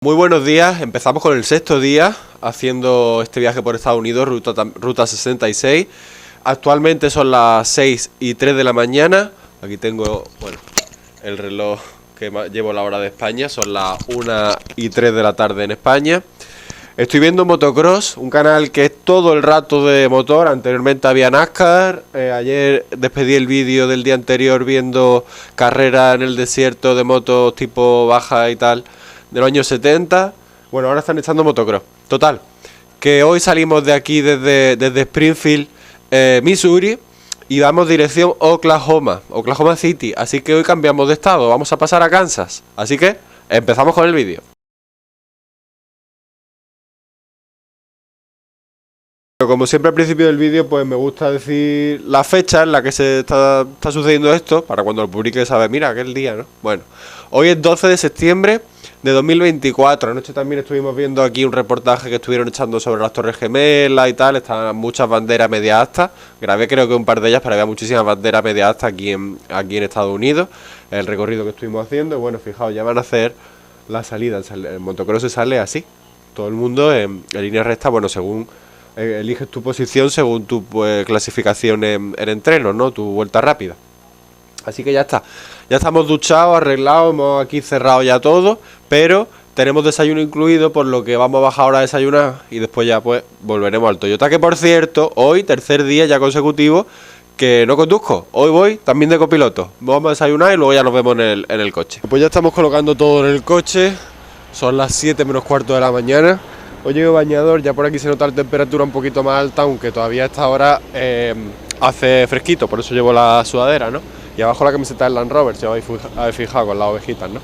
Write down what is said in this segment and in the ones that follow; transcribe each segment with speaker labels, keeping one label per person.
Speaker 1: Muy buenos días, empezamos con el sexto día haciendo este viaje por Estados Unidos, ruta 66. Actualmente son las 6:03 de la mañana. Aquí tengo, bueno, el reloj que llevo la hora de España, son las 1:03 de la tarde en España. Estoy viendo Motocross, un canal que es todo el rato de motor. Anteriormente había NASCAR, ayer despedí el vídeo del día anterior viendo carreras en el desierto de motos tipo baja y tal, de los años 70. Bueno, ahora están echando motocross. Total, que hoy salimos de aquí desde Springfield, Missouri, y vamos dirección Oklahoma City. Así que hoy cambiamos de estado, vamos a pasar a Kansas. Así que empezamos con el vídeo. Como siempre al principio del vídeo, pues me gusta decir la fecha en la que se está sucediendo esto, para cuando lo publique saber, mira, aquel día, ¿no? Bueno, hoy es 12 de septiembre de 2024. Anoche también estuvimos viendo aquí un reportaje que estuvieron echando sobre las Torres Gemelas y tal. Estaban muchas banderas media astas. Grabé creo que un par de ellas para ver muchísimas banderas media astas aquí en Estados Unidos. El recorrido que estuvimos haciendo. Y bueno, fijaos, ya van a hacer la salida. El motocross se sale así. Todo el mundo en línea recta, bueno, según eliges tu posición según tu clasificación en entreno, ¿no? Tu vuelta rápida. Así que ya está. Ya estamos duchados, arreglados, hemos aquí cerrado ya todo, pero tenemos desayuno incluido, por lo que vamos a bajar ahora a desayunar y después ya pues volveremos al Toyota, que por cierto, hoy, tercer día ya consecutivo, que no conduzco. Hoy voy también de copiloto. Vamos a desayunar y luego ya nos vemos en el coche. Pues ya estamos colocando todo en el coche. Son las 7 menos cuarto de la mañana. Hoy llevo bañador, ya por aquí se nota la temperatura un poquito más alta, aunque todavía a esta hora hace fresquito, por eso llevo la sudadera, ¿no? Y abajo la camiseta del Land Rover, si os habéis fijado, con las ovejitas, ¿no?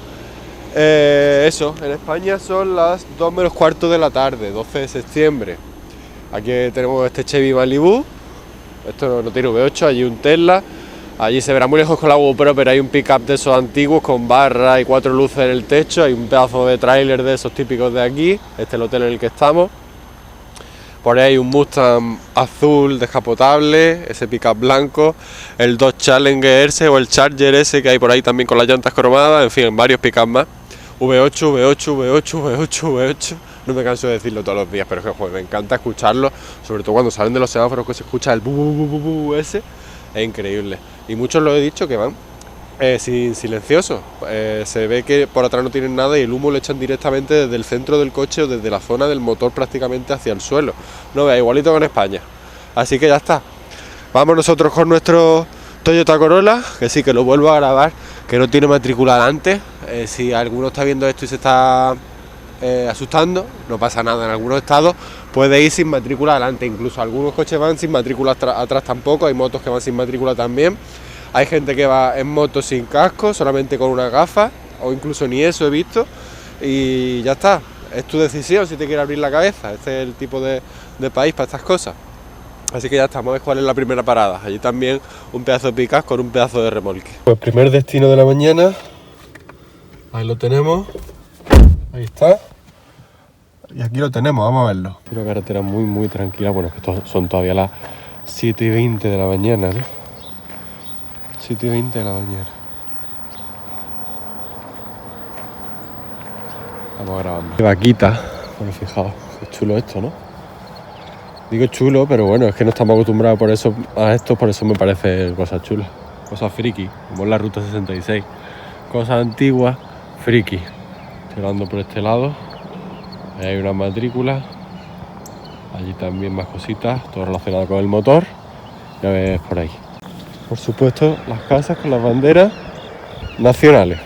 Speaker 1: Eso, en España son las 2 menos cuarto de la tarde, 12 de septiembre. Aquí tenemos este Chevy Malibu, esto no tiene V8, allí un Tesla. Allí se verá muy lejos con la GoPro, pero hay un pick-up de esos antiguos con barra y 4 luces en el techo. Hay un pedazo de tráiler de esos típicos de aquí. Este es el hotel en el que estamos. Por ahí hay un Mustang azul descapotable, ese pick-up blanco. El Dodge Challenger ese o el Charger ese que hay por ahí también con las llantas cromadas. En fin, varios pick-up más. V8. No me canso de decirlo todos los días, pero es que joder, me encanta escucharlo. Sobre todo cuando salen de los semáforos, que se escucha el bu ese. Es increíble. Y muchos lo he dicho que van silenciosos. Se ve que por atrás no tienen nada y el humo lo echan directamente desde el centro del coche o desde la zona del motor prácticamente hacia el suelo. No vea, igualito con España. Así que ya está. Vamos nosotros con nuestro Toyota Corolla, que sí, que lo vuelvo a grabar, que no tiene matrícula delante. Si alguno está viendo esto y se está asustando, no pasa nada. En algunos estados puede ir sin matrícula adelante, incluso algunos coches van sin matrícula atrás tampoco, hay motos que van sin matrícula también, hay gente que va en moto sin casco, solamente con una gafa, o incluso ni eso he visto, y ya está, es tu decisión si te quieres abrir la cabeza, este es el tipo de país para estas cosas. Así que ya está, vamos a ver cuál es la primera parada. Allí también un pedazo de pick-up con un pedazo de remolque. Pues primer destino de la mañana, ahí lo tenemos. Ahí está. Y aquí lo tenemos, vamos a verlo. Una carretera muy tranquila. Bueno, es que son todavía las 7:20 de la mañana, ¿no? 7:20 de la mañana. Estamos grabando. Vaquita. Bueno, fijaos, es chulo esto, ¿no? Digo chulo, pero bueno, es que no estamos acostumbrados a esto, por eso me parece cosas chulas. Cosas friki, como la ruta 66. Cosas antiguas, friki. Llegando por este lado, ahí hay una matrícula, allí también más cositas, todo relacionado con el motor, ya ves por ahí. Por supuesto, las casas con las banderas nacionales.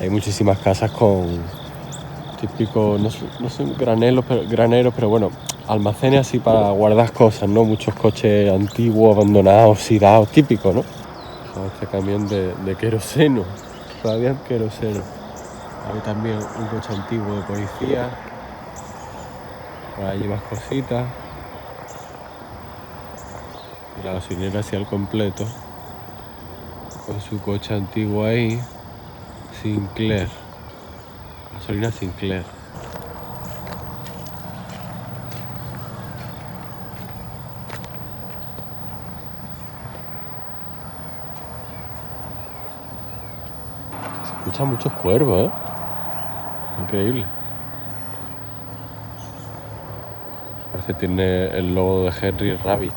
Speaker 1: Hay muchísimas casas con típicos, no son graneros, pero bueno, almacenes así para guardar cosas, ¿no? Muchos coches antiguos, abandonados, oxidados, típicos, ¿no? Este camión de queroseno, Radiant queroseno. Hay también un coche antiguo de policía. Por ahí más cositas. Y la gasolinera así al completo. Con su coche antiguo ahí. Sinclair. Gasolina Sinclair. Escuchan muchos cuervos, ¿eh? Increíble. Parece que tiene el logo de Henry Rabbit.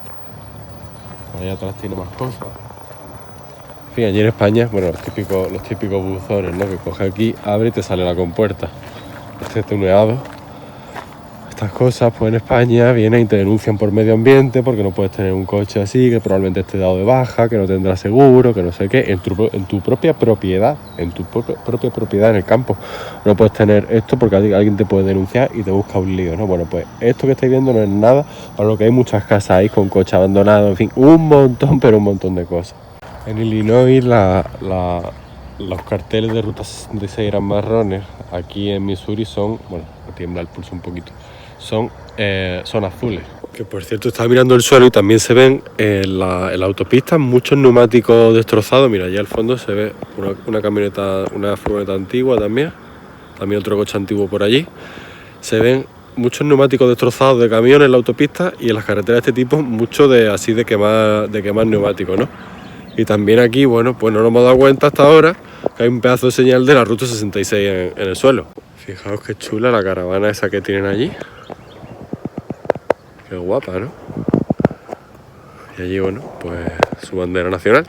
Speaker 1: Allá atrás tiene más cosas. En fin, allí en España, bueno, los típicos buzones, ¿no? Que coge aquí, abre y te sale la compuerta. Este tuneado. Estas cosas, pues en España vienen y te denuncian por medio ambiente porque no puedes tener un coche así, que probablemente esté dado de baja, que no tendrá seguro, que no sé qué. En tu propia propiedad, propia propiedad en el campo, no puedes tener esto porque alguien te puede denunciar y te busca un lío, ¿no? Bueno, pues esto que estáis viendo no es nada para lo que hay muchas casas ahí con coche abandonado, en fin, un montón, pero un montón de cosas. En Illinois los carteles de Ruta 66 eran marrones, aquí en Missouri son, bueno, me tiembla el pulso un poquito, son azules. Que por cierto, estaba mirando el suelo y también se ven en la autopista muchos neumáticos destrozados. Mira, allá al fondo se ve una camioneta, una furgoneta antigua también otro coche antiguo por allí. Se ven muchos neumáticos destrozados de camiones en la autopista y en las carreteras de este tipo mucho de quemar neumáticos, ¿no? Y también aquí, bueno, pues no nos hemos dado cuenta hasta ahora que hay un pedazo de señal de la Ruta 66 en el suelo. Fijaos qué chula la caravana esa que tienen allí. Qué guapa, ¿no? Y allí, bueno, pues su bandera nacional.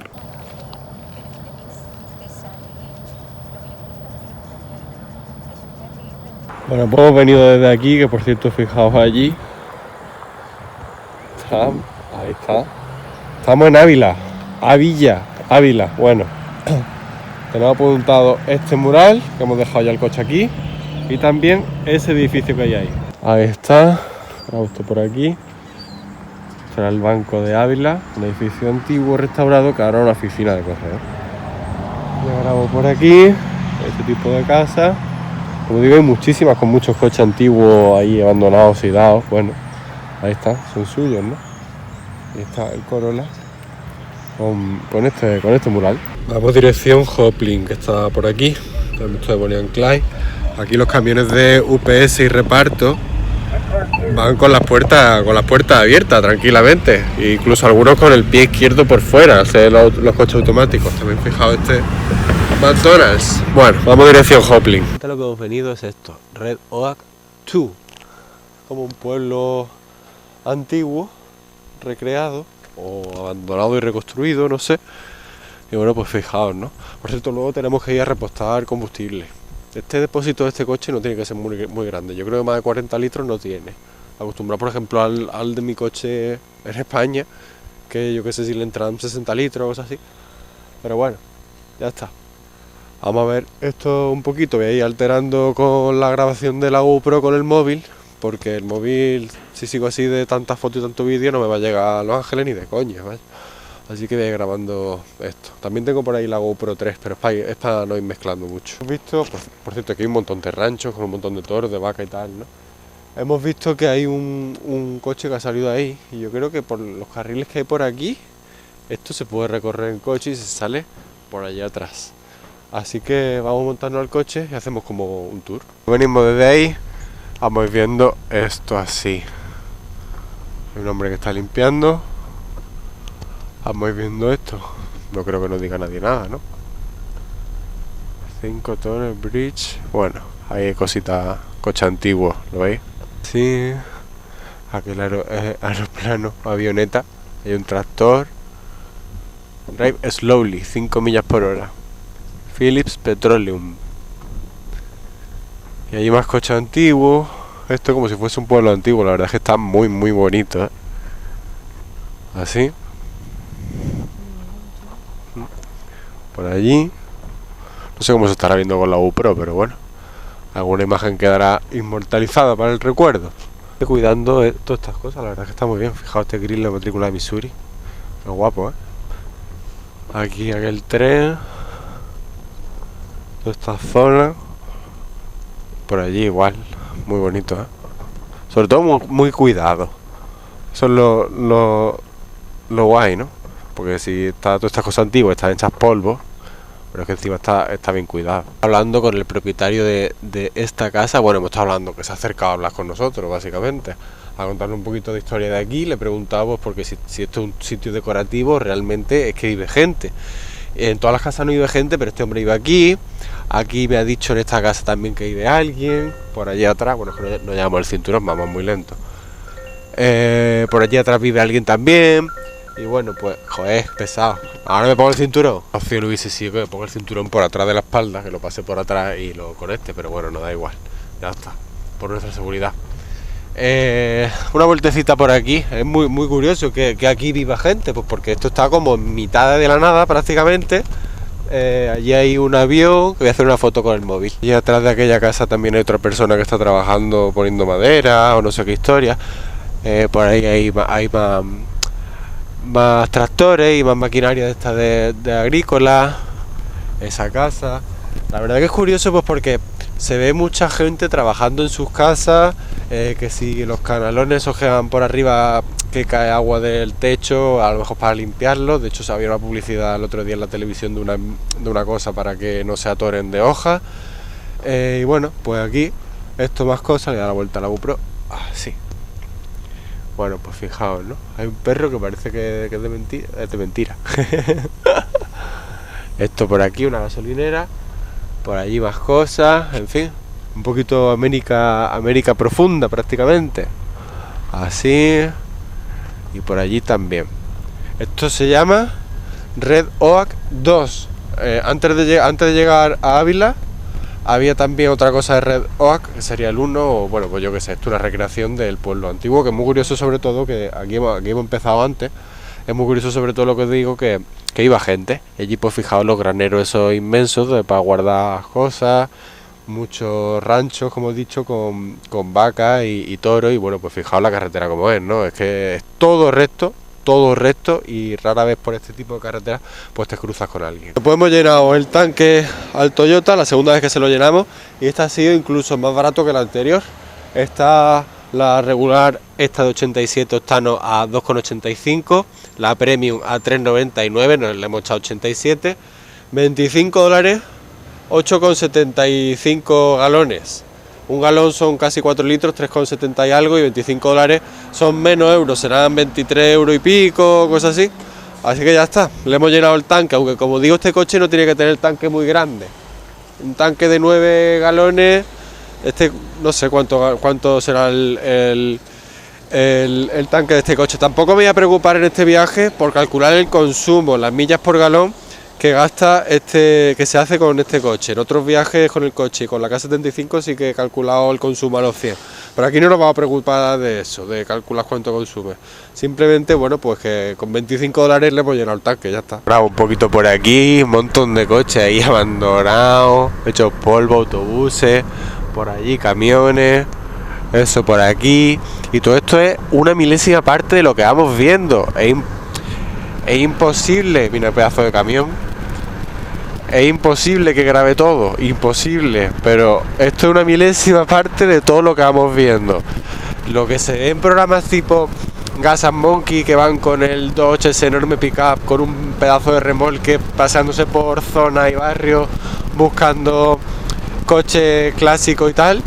Speaker 1: Bueno, pues hemos venido desde aquí, que por cierto, fijaos allí. Ahí está. Estamos en Ávila. Bueno, tenemos apuntado este mural, que hemos dejado ya el coche aquí, y también ese edificio que hay ahí. Ahí está, justo por aquí. Este era el Banco de Ávila, un edificio antiguo restaurado que ahora es una oficina de correo. Ya grabo por aquí, este tipo de casa. Como digo, hay muchísimas con muchos coches antiguos ahí abandonados y dados. Bueno, ahí está, son suyos, ¿no? Ahí está el Corolla con este mural. Vamos dirección Joplin, que está por aquí. También esto de Bonnie and Clyde. Aquí los camiones de UPS y reparto van con las puertas abiertas tranquilamente, e incluso algunos con el pie izquierdo por fuera, los coches automáticos. También fijaos este McDonald's. Bueno, vamos dirección Joplin. Lo que hemos venido es esto, Red Oak 2, como un pueblo antiguo, recreado o abandonado y reconstruido, no sé. Y bueno, pues fijaos, ¿no? Por cierto, luego tenemos que ir a repostar combustible. Este depósito de este coche no tiene que ser muy grande. Yo creo que más de 40 litros no tiene. Acostumbrado, por ejemplo, al de mi coche en España, que yo que sé si le entran 60 litros o cosas así. Pero bueno, ya está. Vamos a ver esto un poquito. Voy a ir alterando con la grabación de la GoPro con el móvil, porque el móvil, si sigo así de tantas fotos y tanto vídeo, no me va a llegar a Los Ángeles ni de coña, ¿vale? Así que voy a ir grabando esto. También tengo por ahí la GoPro 3, pero es para no ir mezclando mucho. Hemos visto, por cierto, que hay un montón de ranchos con un montón de toros, de vaca y tal, ¿no? Hemos visto que hay un coche que ha salido ahí, y yo creo que por los carriles que hay por aquí, esto se puede recorrer en coche y se sale por allá atrás. Así que vamos montando al coche y hacemos como un tour. Venimos desde ahí, vamos viendo esto así. Hay un hombre que está limpiando. Vamos viendo esto. No creo que nos diga nadie nada, ¿no? 5 Tunnel Bridge. Bueno, ahí hay cositas, coche antiguo, ¿lo veis? Sí. Aquel aeroplano, avioneta. Hay un tractor. Drive slowly, 5 millas por hora. Phillips Petroleum. Y hay más coches antiguos. Esto como si fuese un pueblo antiguo. La verdad es que está muy muy bonito, ¿eh? Así. Por allí. No sé cómo se estará viendo con la GoPro, pero bueno. Alguna imagen quedará inmortalizada para el recuerdo. Estoy cuidando todas estas cosas, la verdad es que está muy bien. Fijaos este grill de matrícula de Missouri. Qué guapo, ¿eh? Aquí aquel tren. Toda esta zona. Por allí igual. Muy bonito, ¿eh? Sobre todo muy cuidado. Eso es lo guay, ¿no? Porque si está todas estas cosas antiguas, están hechas polvo, pero es que encima está bien cuidado. Hablando con el propietario de esta casa, bueno, hemos estado hablando, que se ha acercado a hablar con nosotros, básicamente, a contarnos un poquito de historia de aquí. Le preguntamos porque si esto es un sitio decorativo, realmente es que vive gente. En todas las casas no vive gente, pero este hombre vive aquí. Aquí me ha dicho en esta casa también que vive alguien. Por allí atrás, bueno, es que no llevamos el cinturón, vamos muy lento. Por allí atrás vive alguien también. Y bueno, pues, joder, pesado. Ahora me pongo el cinturón. La opción hubiese sido que me ponga el cinturón por atrás de la espalda, que lo pase por atrás y lo conecte, pero bueno, no da igual. Ya está, por nuestra seguridad. Una vueltecita por aquí. Es muy, muy curioso que aquí viva gente, pues porque esto está como en mitad de la nada prácticamente. Allí hay un avión, que voy a hacer una foto con el móvil. Y atrás de aquella casa también hay otra persona que está trabajando poniendo madera o no sé qué historia. Por ahí hay más tractores y más maquinaria de esta de agrícola. Esa casa. La verdad que es curioso pues porque se ve mucha gente trabajando en sus casas, que si los canalones esos que van por arriba, que cae agua del techo, a lo mejor para limpiarlos. De hecho se había una publicidad el otro día en la televisión de una cosa para que no se atoren de hojas. Y bueno, pues aquí, esto más cosas, le da la vuelta a la GoPro, así. Bueno, pues fijaos, ¿no? Hay un perro que parece que es de mentira. Esto por aquí, una gasolinera. Por allí más cosas, en fin. Un poquito América profunda prácticamente. Así. Y por allí también. Esto se llama Red Oak 2. Antes de llegar a Ávila, había también otra cosa de Red Oak, que sería el 1, o bueno, pues yo qué sé, esto es una recreación del pueblo antiguo, que es muy curioso sobre todo, que aquí hemos empezado antes. Es muy curioso sobre todo lo que os digo, que iba gente. Y allí pues fijaos los graneros esos inmensos para guardar cosas, muchos ranchos, como he dicho, con vacas y toros. Y bueno, pues fijaos la carretera como es, ¿no? Es que es todo recto, y rara vez por este tipo de carreteras pues te cruzas con alguien. Pues hemos llenado el tanque al Toyota, la segunda vez que se lo llenamos, y esta ha sido incluso más barato que la anterior. Esta, la regular, esta de 87 octanos a 2,85, la premium a 3,99, nos le hemos echado 87, $25, 8,75 galones. Un galón son casi 4 litros, 3,70 y algo, y $25 son menos euros, serán 23 euros y pico, cosas así. Así que ya está, le hemos llenado el tanque, aunque como digo, este coche no tiene que tener el tanque muy grande. Un tanque de 9 galones, no sé cuánto será el tanque de este coche. Tampoco me voy a preocupar en este viaje por calcular el consumo, las millas por galón que gasta que se hace con este coche. En otros viajes con el coche y con la K75 sí que he calculado el consumo a los 100. Pero aquí no nos vamos a preocupar de eso, de calcular cuánto consume. Simplemente, bueno, pues que con $25 le hemos llenado el tanque, ya está. Ahora un poquito por aquí, un montón de coches ahí abandonados, hechos polvo, autobuses, por allí camiones, eso por aquí. Y todo esto es una milésima parte de lo que vamos viendo. Es imposible, mira el pedazo de camión. Es imposible que grabe todo, imposible, pero esto es una milésima parte de todo lo que vamos viendo. Lo que se ve en programas tipo Gas and Monkey, que van con el Dodge, ese enorme pickup, con un pedazo de remolque, pasándose por zonas y barrios, buscando coches clásicos y tal,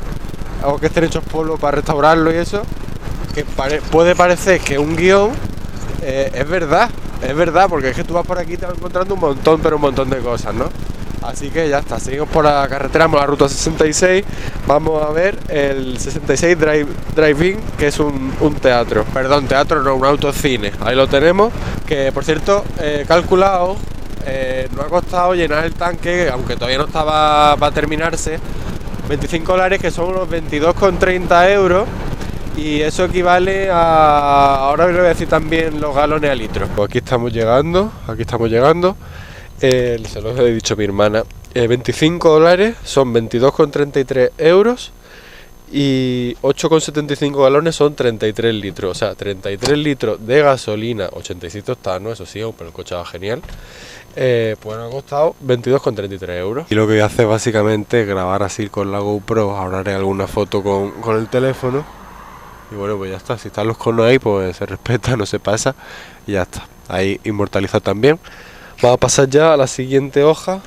Speaker 1: o que estén hechos polvo para restaurarlo y eso, que puede parecer que un guión, es verdad, porque es que tú vas por aquí y te vas encontrando un montón de cosas, ¿no? Así que ya está, seguimos por la carretera, vamos a la ruta 66, vamos a ver el 66 Drive-In, que es un teatro, un autocine, ahí lo tenemos, que por cierto, he calculado, nos ha costado llenar el tanque, aunque todavía no estaba para terminarse, $25, que son unos 22,30 euros. Y eso equivale a, ahora le voy a decir también los galones a litro. Pues aquí estamos llegando, se lo he dicho a mi hermana, $25 son 22,33 euros y 8,75 galones son 33 litros, o sea, 33 litros de gasolina, 87 octanos, eso sí, pero el coche va genial, pues nos ha costado 22,33 euros. Y lo que voy a hacer básicamente es grabar así con la GoPro, ahora haré alguna foto con el teléfono. Y bueno, pues ya está, si están los conos ahí, pues se respeta, no se pasa, y ya está, ahí inmortalizado también. Vamos a pasar ya a la siguiente hoja,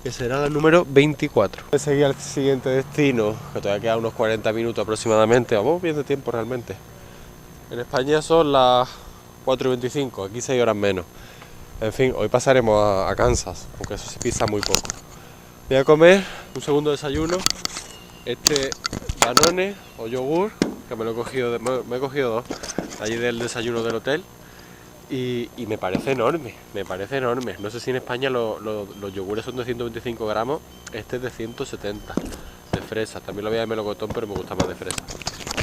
Speaker 1: que será la número 24. Voy a seguir al siguiente destino, que todavía queda unos 40 minutos aproximadamente, vamos bien de tiempo realmente. En España son las 4:25, aquí 6 horas menos. En fin, hoy pasaremos a Kansas, aunque eso se pisa muy poco. Voy a comer un segundo desayuno, este Danone o yogur, que me lo he cogido, me he cogido dos, allí del desayuno del hotel, y me parece enorme, No sé si en España los yogures son de 125 gramos, este es de 170, de fresa. También lo voy a de melocotón, pero me gusta más de fresa.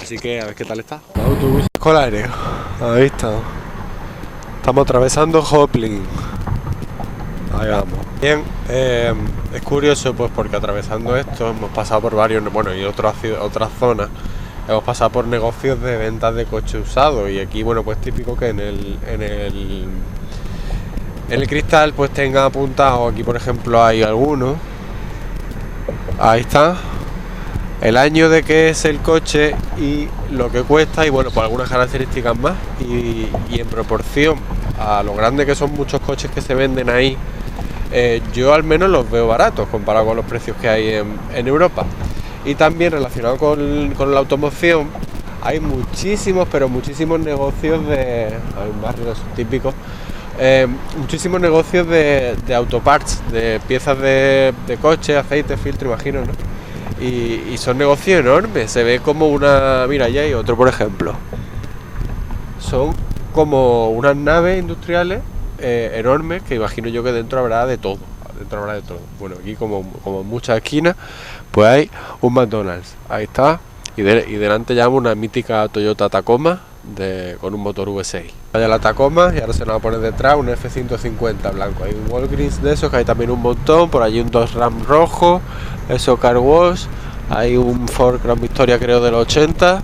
Speaker 1: Así que a ver qué tal está. Autobús escolar, ahí está. Estamos atravesando Joplin. Ahí vamos. Bien, es curioso pues porque atravesando esto hemos pasado por varios, bueno, y otras zonas, hemos pasado por negocios de ventas de coches usados, y aquí, bueno, pues típico que en el cristal pues tenga apuntado, aquí por ejemplo hay algunos, ahí está, el año de que es el coche y lo que cuesta, y bueno, pues algunas características más, y en proporción a lo grande que son muchos coches que se venden ahí, yo al menos los veo baratos comparado con los precios que hay en Europa. Y también relacionado con la automoción, hay muchísimos, pero muchísimos negocios hay un barrio típico, muchísimos negocios de autoparts, de piezas de coche, aceite, filtro, imagino, ¿no? Y son negocios enormes, se ve como una... Mira, allá hay otro, por ejemplo. Son como unas naves industriales enormes, que imagino yo que dentro habrá de todo. Bueno, aquí como en muchas esquinas, pues hay un McDonald's, ahí está, y delante ya una mítica Toyota Tacoma con un motor V6. Vaya la Tacoma, y ahora se nos va a poner detrás un F-150 blanco. Hay un Walgreens de esos, que hay también un montón, por allí un Dodge Ram rojo, eso Car Wash, hay un Ford Crown Victoria creo de los 80,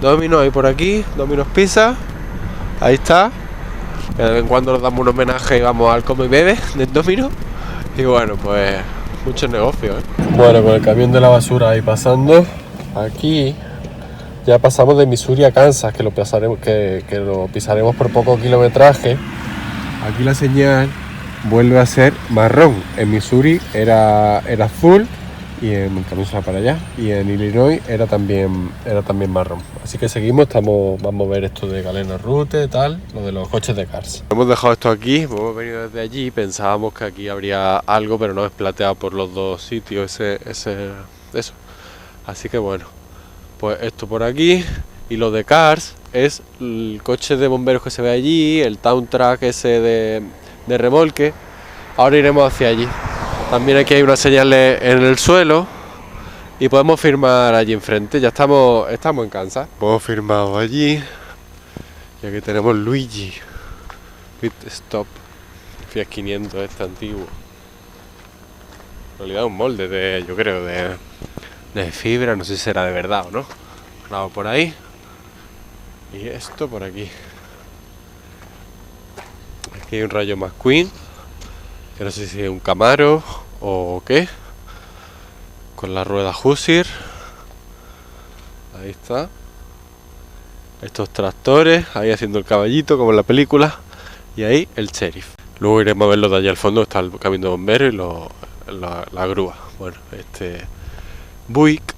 Speaker 1: Domino's hay por aquí, Domino's Pizza, ahí está. Que de vez en cuando nos damos un homenaje y vamos al come y bebe del Domino. Y bueno, pues muchos negocios, Bueno, con el camión de la basura ahí pasando. Aquí ya pasamos de Missouri a Kansas, que lo pisaremos por poco kilometraje. Aquí la señal vuelve a ser marrón. En Missouri era azul, y en el camino se va para allá, y en Illinois era también marrón. Así que seguimos, vamos a ver esto de Galena Route, tal, lo de los coches de Cars. Hemos dejado esto aquí, hemos venido desde allí, pensábamos que aquí habría algo, pero no, es plateado por los dos sitios, eso. Así que bueno, pues esto por aquí, y lo de Cars es el coche de bomberos que se ve allí, el Town Truck ese de remolque. Ahora iremos hacia allí. También aquí hay unas señales en el suelo y podemos firmar allí enfrente. Ya estamos en Kansas. Hemos firmado allí. Y aquí tenemos Luigi Pit Stop Fiat 500, este antiguo. En realidad es un molde yo creo de fibra, no sé si será de verdad o no. Claro, por ahí. Y esto por aquí. Aquí hay un Rayo McQueen, que no sé si es un Camaro o qué, con la rueda Hoosier. Ahí está. Estos tractores, ahí haciendo el caballito como en la película. Y ahí el sheriff. Luego iremos a verlo de allá al fondo, está el camión de bomberos y la grúa. Bueno, este Buick,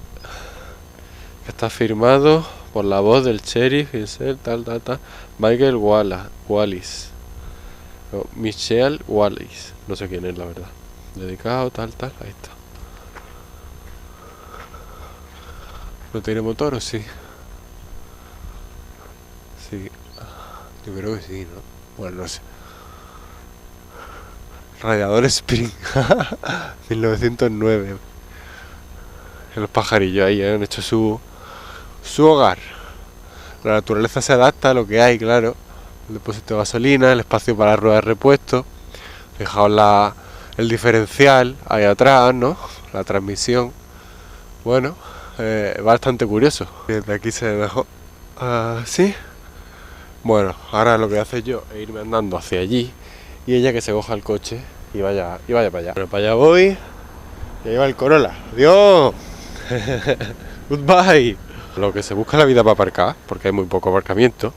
Speaker 1: que está firmado por la voz del sheriff, tal, Michael Wallis. No, Michelle Wallis, no sé quién es la verdad. Dedicado, tal, ahí está. ¿No tiene motor o sí? Sí, yo creo que sí, ¿no? Bueno, no sé. Radiador Spring 1909. Los pajarillos ahí han hecho su hogar. La naturaleza se adapta a lo que hay, claro. El depósito de gasolina, el espacio para la rueda de repuesto. Fijaos el diferencial ahí atrás, ¿no? La transmisión. Bueno, bastante curioso. Desde aquí se ve mejor. ¿Sí? Bueno, ahora lo que hace yo es irme andando hacia allí y ella que se coja el coche y vaya para allá. Bueno, para allá voy. Y ahí va el Corolla. ¡Adiós! Goodbye. Lo que se busca en la vida para aparcar, porque hay muy poco aparcamiento.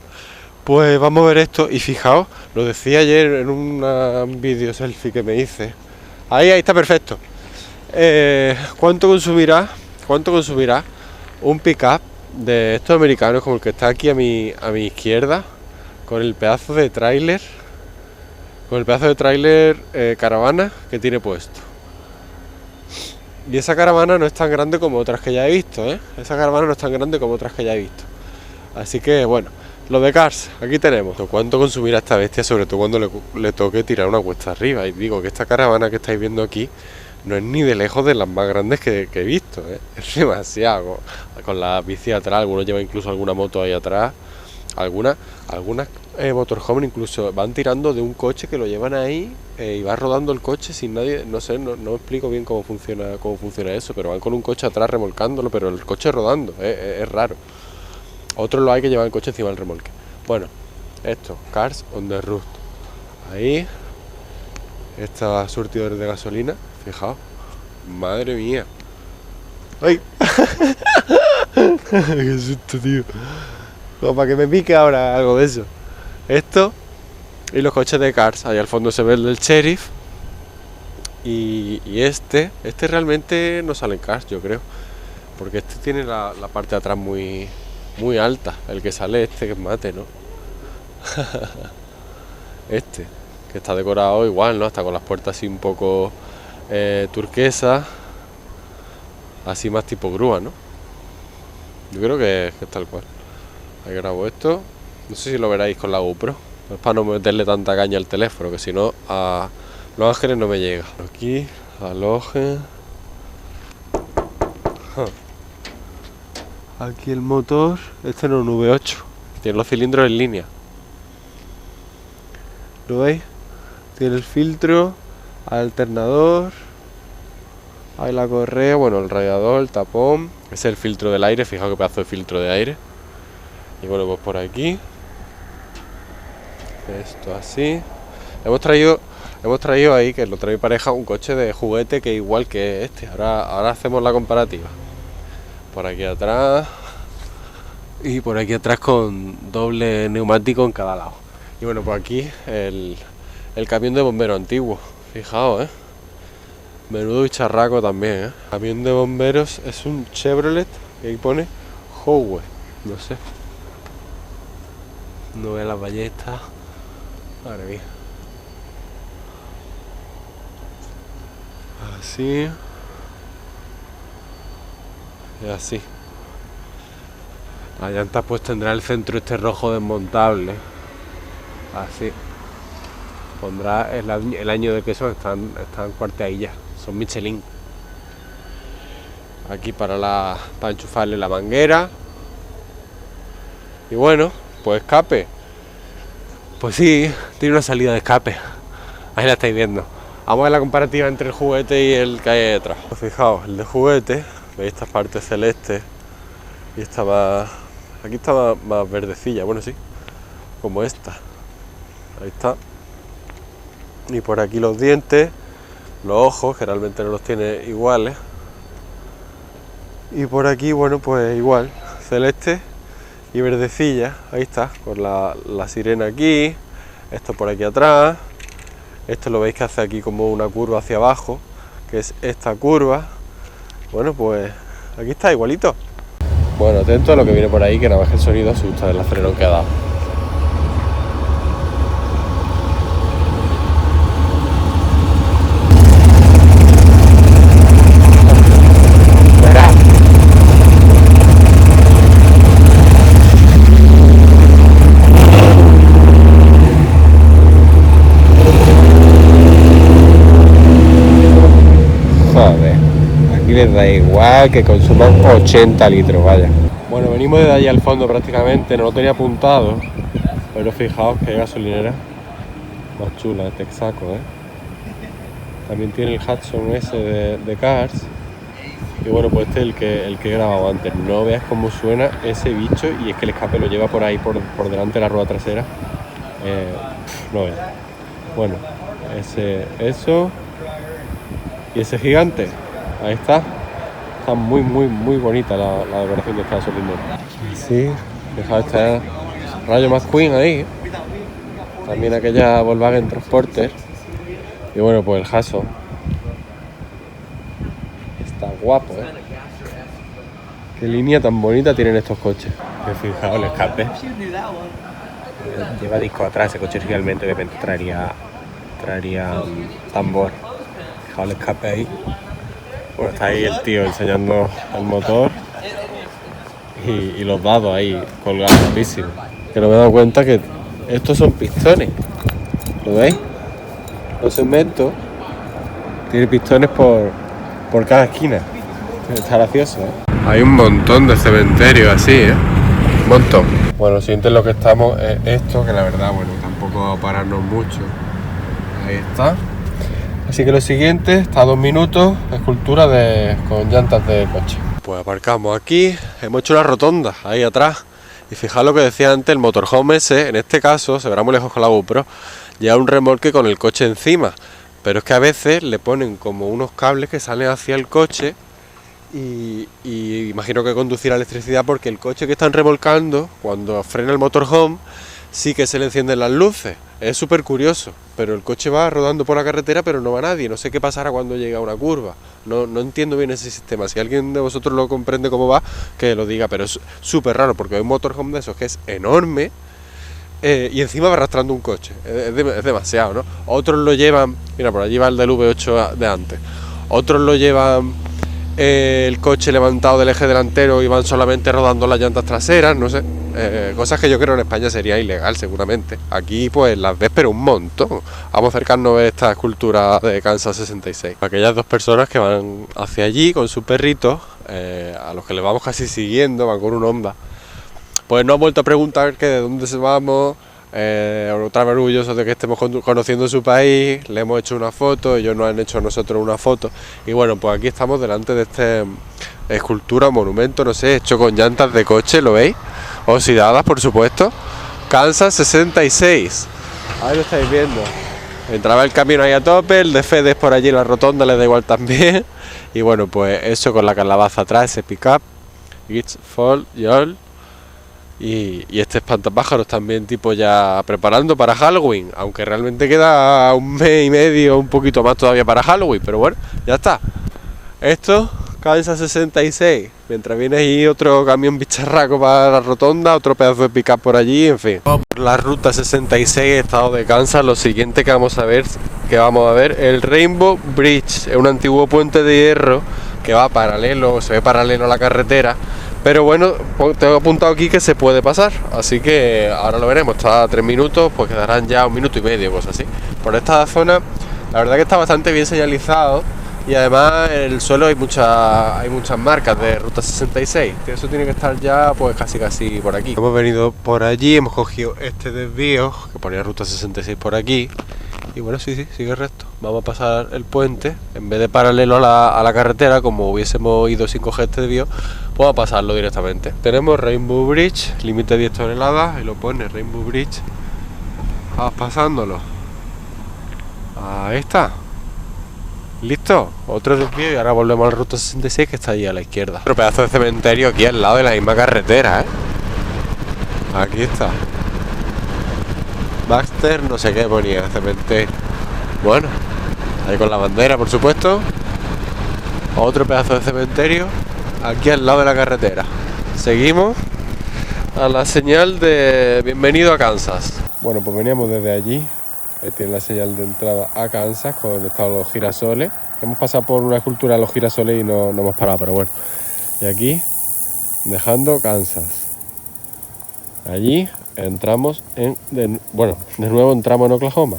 Speaker 1: Pues vamos a ver esto, y fijaos, lo decía ayer en un vídeo selfie que me hice. Ahí está perfecto. ¿Cuánto consumirá un pickup de estos americanos como el que está aquí a mi izquierda, con el pedazo de tráiler Con el pedazo de tráiler caravana que tiene puesto. Y esa caravana no es tan grande como otras que ya he visto, ¿eh? Esa caravana no es tan grande como otras que ya he visto. Así que, bueno, lo de Cars, aquí tenemos. ¿Cuánto consumirá esta bestia? Sobre todo cuando le toque tirar una cuesta arriba. Y digo que esta caravana que estáis viendo aquí no es ni de lejos de las más grandes que he visto, ¿eh? Es demasiado. Con la bici atrás, algunos llevan incluso alguna moto ahí atrás. Algunas motorhome incluso van tirando de un coche que lo llevan ahí y va rodando el coche sin nadie, no sé, no explico bien cómo funciona eso, pero van con un coche atrás remolcándolo, pero el coche rodando, es raro. Otros lo hay que llevan el coche encima del remolque. Bueno, esto, Cars on the Road. Ahí, esta surtidores de gasolina, fijaos, madre mía. ¡Ay! ¡Qué susto, tío! Como para que me pique ahora algo de eso. Esto y los coches de Cars. Ahí al fondo se ve el del sheriff. Y este realmente no sale en Cars, yo creo. Porque este tiene la parte de atrás muy alta. El que sale que es mate, ¿no? Este, que está decorado igual, ¿no? Hasta con las puertas así un poco turquesas. Así más tipo grúa, ¿no? Yo creo que es tal cual. Ahí grabo esto. No sé si lo veréis con la GoPro. Es para no meterle tanta caña al teléfono, que si no a Los Ángeles no me llega. Aquí, aloje. Aquí el motor. Este no es un V8. Tiene los cilindros en línea. ¿Lo veis? Tiene el filtro, alternador. Ahí la correa, bueno, el radiador, el tapón. Ese es el filtro del aire. Fijaos qué pedazo de filtro de aire. Y bueno, pues por aquí. Esto así. Hemos traído ahí, que lo trae mi pareja, un coche de juguete que es igual que este. Ahora hacemos la comparativa. Por aquí atrás. Y por aquí atrás con doble neumático en cada lado. Y bueno, pues aquí el camión de bombero antiguo. Fijaos, menudo bicharraco también, Camión de bomberos es un Chevrolet. Y ahí pone Howe. No sé. No ve las ballestas. Madre mía. Así. Y así. La llanta pues tendrá el centro este rojo desmontable. Así. Pondrá el año de que son. Están cuarteadillas. Son Michelin. Aquí para enchufarle la manguera. Y bueno, pues escape. Pues sí, tiene una salida de escape. Ahí la estáis viendo. Vamos a ver la comparativa entre el juguete y el que hay detrás. Fijaos, el de juguete, veis esta parte celeste y esta más... Aquí está más verdecilla, bueno sí, como esta. Ahí está. Y por aquí los dientes, los ojos, que realmente no los tiene iguales. Y por aquí, bueno, pues igual, celeste y verdecilla, ahí está, con la sirena aquí, esto por aquí atrás, esto lo veis que hace aquí como una curva hacia abajo, que es esta curva. Bueno, pues aquí está igualito. Bueno, atento a lo que viene por ahí, que nada más que el sonido asusta del acelerón que ha dado. Les da igual que consuman 80 litros, vaya. Bueno, venimos desde allí al fondo prácticamente, no lo tenía apuntado, pero fijaos que hay gasolinera más chula de Texaco, También tiene el Hudson ese de Cars. Y bueno, pues este es el que he grabado antes. No veas cómo suena ese bicho, y es que el escape lo lleva por ahí, por delante de la rueda trasera. No veas. Bueno, eso y ese gigante. Ahí está. Está muy bonita la decoración de esta gasolinera. Sí, fijaos, está Rayo McQueen ahí. También aquella Volkswagen Transporter. Y bueno, pues el Hudson. Está guapo, Qué línea tan bonita tienen estos coches. Fijaos el escape. Lleva disco atrás, ese coche realmente de repente traería traerían tambor. Fijaos el escape ahí. Bueno, está ahí el tío enseñando el motor y los dados ahí colgados rapidísimo. Que no me he dado cuenta que estos son pistones. ¿Lo veis? Los segmentos tiene pistones por cada esquina. Está gracioso, ¿eh? Hay un montón de cementerios así, ¿eh? Un montón. Bueno, lo siguiente en lo que estamos es esto, que la verdad, bueno, tampoco va a pararnos mucho. Ahí está. Así que lo siguiente, está a 2 minutos, escultura con llantas de coche. Pues aparcamos aquí, hemos hecho la rotonda, ahí atrás. Y fijaos lo que decía antes, el motorhome ese, en este caso, se verá muy lejos con la GoPro, lleva un remolque con el coche encima. Pero es que a veces le ponen como unos cables que salen hacia el coche y imagino que conducirá electricidad porque el coche que están remolcando, cuando frena el motorhome, sí que se le encienden las luces. Es súper curioso, pero el coche va rodando por la carretera pero no va nadie. No sé qué pasará cuando llega a una curva. No entiendo bien ese sistema. Si alguien de vosotros lo comprende cómo va, que lo diga, pero es súper raro porque hay un motorhome de esos que es enorme y encima va arrastrando un coche. Es demasiado, ¿no? Otros lo llevan, mira, por allí va el del V8 de antes. Otros lo llevan el coche levantado del eje delantero y van solamente rodando las llantas traseras, no sé, cosas que yo creo en España sería ilegal seguramente. Aquí pues las ves pero un montón. Vamos a acercarnos a esta escultura de Kansas 66. Aquellas dos personas que van hacia allí con su perrito, a los que le vamos casi siguiendo, van con un Honda, pues nos han vuelto a preguntar que de dónde vamos. Otra vez orgullosos de que estemos conociendo su país, le hemos hecho una foto, ellos nos han hecho a nosotros una foto y bueno, pues aquí estamos delante de esta escultura, monumento, no sé, hecho con llantas de coche, ¿lo veis? Oxidadas, por supuesto. Kansas 66, ahí lo estáis viendo. Entraba el camión ahí a tope, el de Fedes por allí, la rotonda le da igual también y bueno, pues eso con la calabaza atrás, ese pick-up, It's Fall, Yol. Y este espantapájaros también tipo ya preparando para Halloween, aunque realmente queda un mes y medio, un poquito más todavía para Halloween, pero bueno, ya está. Esto, Kansas 66, mientras viene ahí otro camión bicharraco para la rotonda, otro pedazo de pick-up por allí, en fin. La ruta 66, estado de Kansas, lo siguiente que vamos a ver, el Rainbow Bridge, es un antiguo puente de hierro que va paralelo, se ve paralelo a la carretera. Pero bueno, tengo apuntado aquí que se puede pasar, así que ahora lo veremos. Está a 3 minutos, pues quedarán ya 1 minuto y medio, cosas así. Por esta zona, la verdad que está bastante bien señalizado y además en el suelo hay muchas marcas de Ruta 66, que eso tiene que estar ya pues casi por aquí. Hemos venido por allí, hemos cogido este desvío, que ponía Ruta 66 por aquí. Y bueno, sí, sigue recto. Vamos a pasar el puente, en vez de paralelo a la carretera, como hubiésemos ido sin coger este desvío, vamos a pasarlo directamente. Tenemos Rainbow Bridge, límite 10 toneladas, y lo pone Rainbow Bridge. Vamos pasándolo. Ahí está. ¿Listo? Otro desvío y ahora volvemos a la ruta 66 que está allí a la izquierda. Otro pedazo de cementerio aquí al lado de la misma carretera, ¿eh? Aquí está. Baxter, no sé qué ponía, cementerio. Bueno, ahí con la bandera, por supuesto. Otro pedazo de cementerio aquí al lado de la carretera. Seguimos a la señal de bienvenido a Kansas. Bueno, pues veníamos desde allí. Ahí tiene la señal de entrada a Kansas con los girasoles. Hemos pasado por una escultura de los girasoles y no hemos parado, pero bueno. Y aquí, dejando Kansas. Allí entramos de nuevo entramos en Oklahoma.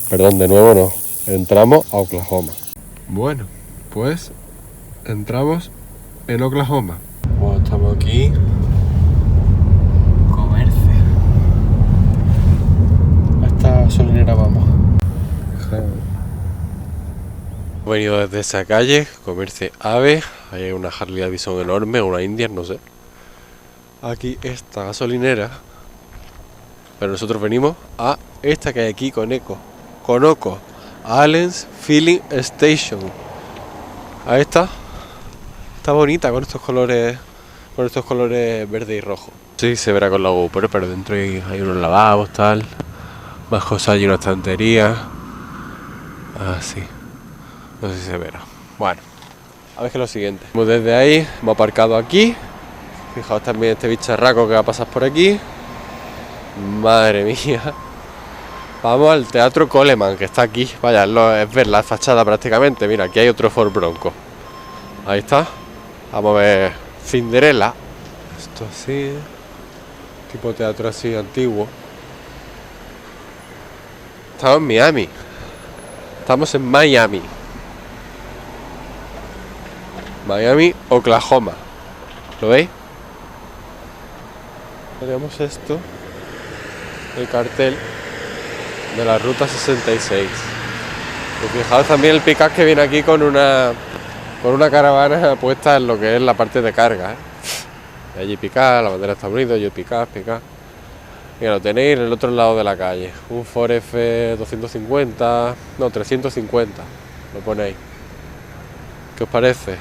Speaker 1: Perdón, de nuevo no. Entramos a Oklahoma. Bueno, pues entramos en Oklahoma. Bueno, estamos aquí. Comercio. A esta gasolinera vamos. He venido desde esa calle, Comercio Ave. Hay una Harley Davidson enorme, una Indian, no sé. Aquí esta gasolinera. Pero nosotros venimos a esta que hay aquí con Oco, Allen's Filling Station. Ahí está. Está bonita con estos colores verde y rojo. Sí, se verá con la GoPro, pero dentro hay unos lavabos, tal. Más cosas, hay una estantería. Así. No sé si se verá. Bueno, a ver qué es lo siguiente. Desde ahí hemos aparcado aquí. Fijaos también este bicharraco que va a pasar por aquí. Madre mía. Vamos al Teatro Coleman, que está aquí. Vaya, es ver la fachada prácticamente. Mira, aquí hay otro Ford Bronco. Ahí está. Vamos a ver Cinderella. Esto así, tipo teatro así antiguo. Estamos en Miami. Estamos en Miami. Miami, Oklahoma. ¿Lo veis? Tenemos esto. El cartel de la ruta 66. Y fijaos también el pick-up que viene aquí con una caravana puesta en lo que es la parte de carga, ¿eh? Y allí pick-up, la bandera de Estados Unidos, yo pick-up. Mira, lo tenéis en el otro lado de la calle. Un Ford F250, no, 350. Lo ponéis. ¿Qué os parece?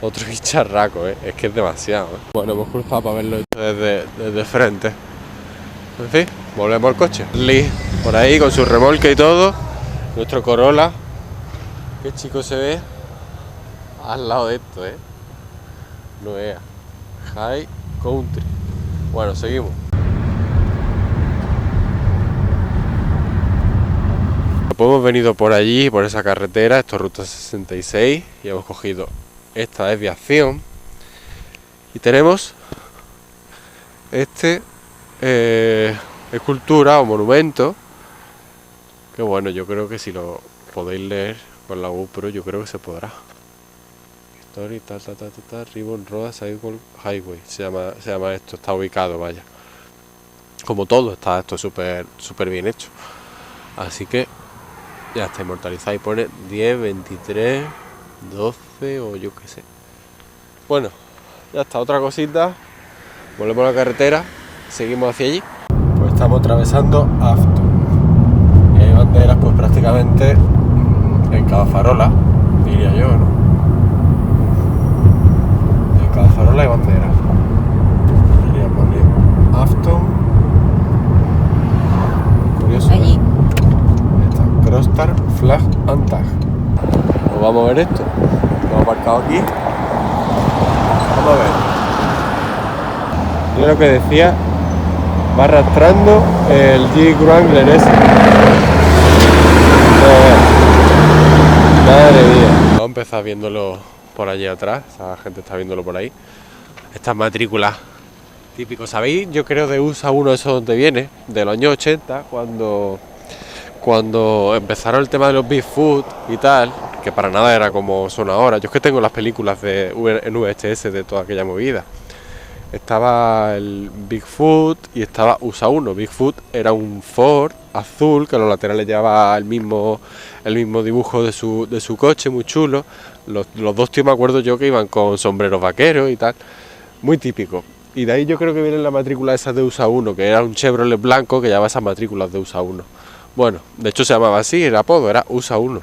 Speaker 1: Otro bicharraco, ¿eh? Es que es demasiado, ¿eh? Bueno, hemos cruzado para verlo desde frente. En fin, volvemos al coche. Lee, por ahí con su remolque y todo. Nuestro Corolla. Qué chico se ve al lado de esto, ¿eh? No vea. High Country. Bueno, seguimos. Hemos venido por allí, por esa carretera, esto es ruta 66, y hemos cogido esta desviación. Y tenemos escultura o monumento, que bueno, yo creo que si lo podéis leer con la GoPro, yo creo que se podrá. Story, Ribbon Road Sidewalk Highway, se llama esto, está ubicado, vaya. Como todo, está esto súper bien hecho. Así que ya está inmortalizado y pone 10, 23, 12 o yo qué sé. Bueno, ya está, otra cosita. Volvemos a la carretera, seguimos hacia allí. Pues estamos atravesando Afton. Y hay banderas pues prácticamente en cada farola, diría yo, ¿no? En cada farola hay banderas. Podría poner Afton. Curioso,
Speaker 2: allí.
Speaker 1: Ahí está, Crostar Flag and Tag. Pues vamos a ver esto. Lo he aparcado aquí. Vamos a ver. Yo lo que decía, va arrastrando el Jeep Wrangler ese. Madre mía. Vamos a empezar viéndolo por allí atrás. Esa gente está viéndolo por ahí. Estas matrículas típicos, ¿sabéis? Yo creo de USA 1 eso donde viene, de los años 80, cuando empezaron el tema de los Bigfoot y tal, que para nada era como son ahora. Yo es que tengo las películas en VHS de toda aquella movida. Estaba el Bigfoot y estaba USA 1. Bigfoot era un Ford azul que a los laterales llevaba el mismo dibujo de su coche, muy chulo. Los dos tíos me acuerdo yo que iban con sombreros vaqueros y tal, muy típico. Y de ahí yo creo que viene la matrícula esa de USA 1, que era un Chevrolet blanco que llevaba esas matrículas de USA 1. Bueno, de hecho se llamaba así, el apodo era USA 1.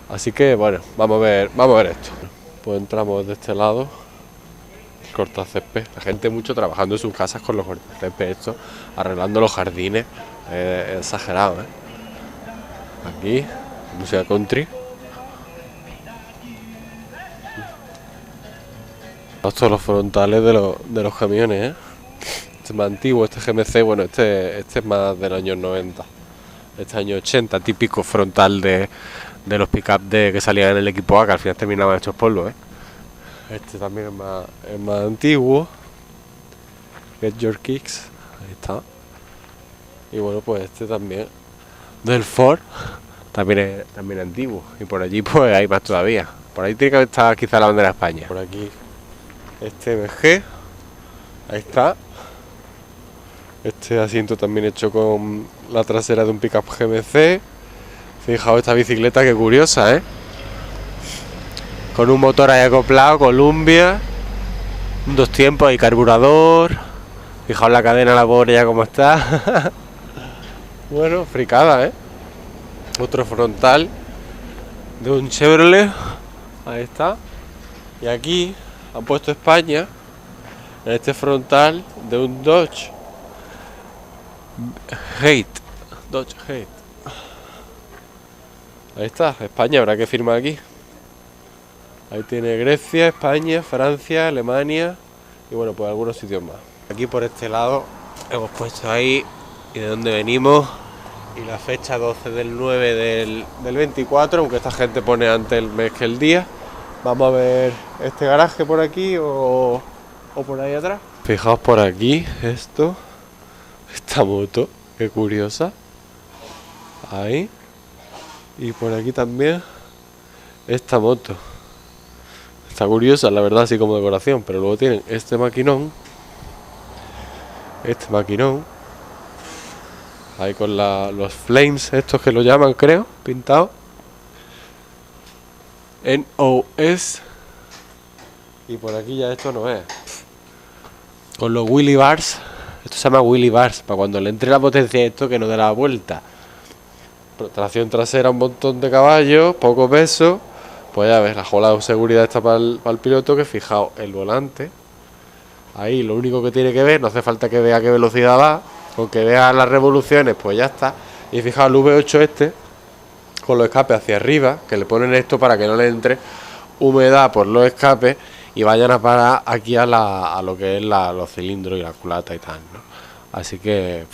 Speaker 1: Así que bueno, vamos a ver esto. Pues entramos de este lado. Cortacésped, la gente mucho trabajando en sus casas con los cortacésped estos, arreglando los jardines, exagerado, ¿eh? Aquí, música country. Estos los frontales de los camiones, ¿eh? Este es más antiguo, este GMC, bueno, este es más del año 90, este año 80, típico frontal de los pick-up que salían en el equipo A, que al final terminaban hechos polvo, ¿eh? Este también es más antiguo. Get Your Kicks. Ahí está. Y bueno, pues este también del Ford también es antiguo. Y por allí pues hay más todavía. Por ahí tiene que estar quizá la bandera de España. Por aquí este MG. Ahí está. Este asiento también hecho con la trasera de un pickup GMC. Fijaos esta bicicleta, que curiosa, ¿eh? Con un motor ahí acoplado, Columbia, 2 tiempos y carburador. Fijaos la cadena, la pobre ya como está. Bueno, fricada, ¿eh? Otro frontal de un Chevrolet. Ahí está. Y aquí han puesto España en este frontal de un Dodge Hate. Dodge Hate. Ahí está, España, habrá que firmar aquí. Ahí tiene Grecia, España, Francia, Alemania y bueno, pues algunos sitios más. Aquí por este lado hemos puesto ahí y de dónde venimos, Y la fecha 12 del 9 del 24, aunque esta gente pone antes el mes que el día. Vamos a ver este garaje por aquí o por ahí atrás. Fijaos por aquí, esta moto, qué curiosa. Ahí. Y por aquí también esta moto. Está curiosa, la verdad, así como decoración. Pero luego tienen este maquinón. Ahí con los flames, estos que lo llaman, creo, pintados. NOS. Y por aquí ya esto no es. Con los wheelie bars. Esto se llama wheelie bars. Para cuando le entre la potencia a esto que no dé la vuelta. Tracción trasera, un montón de caballos, poco peso. Pues ya ves, la jola de seguridad está para el piloto. Que fijaos, el volante. Ahí lo único que tiene que ver, no hace falta que vea qué velocidad va. Con que vea las revoluciones, pues ya está. Y fijaos el V8 este, con los escapes hacia arriba, que le ponen esto para que no le entre humedad por los escapes y vayan a parar aquí a lo que es los cilindros y la culata y tal, ¿no? Así que,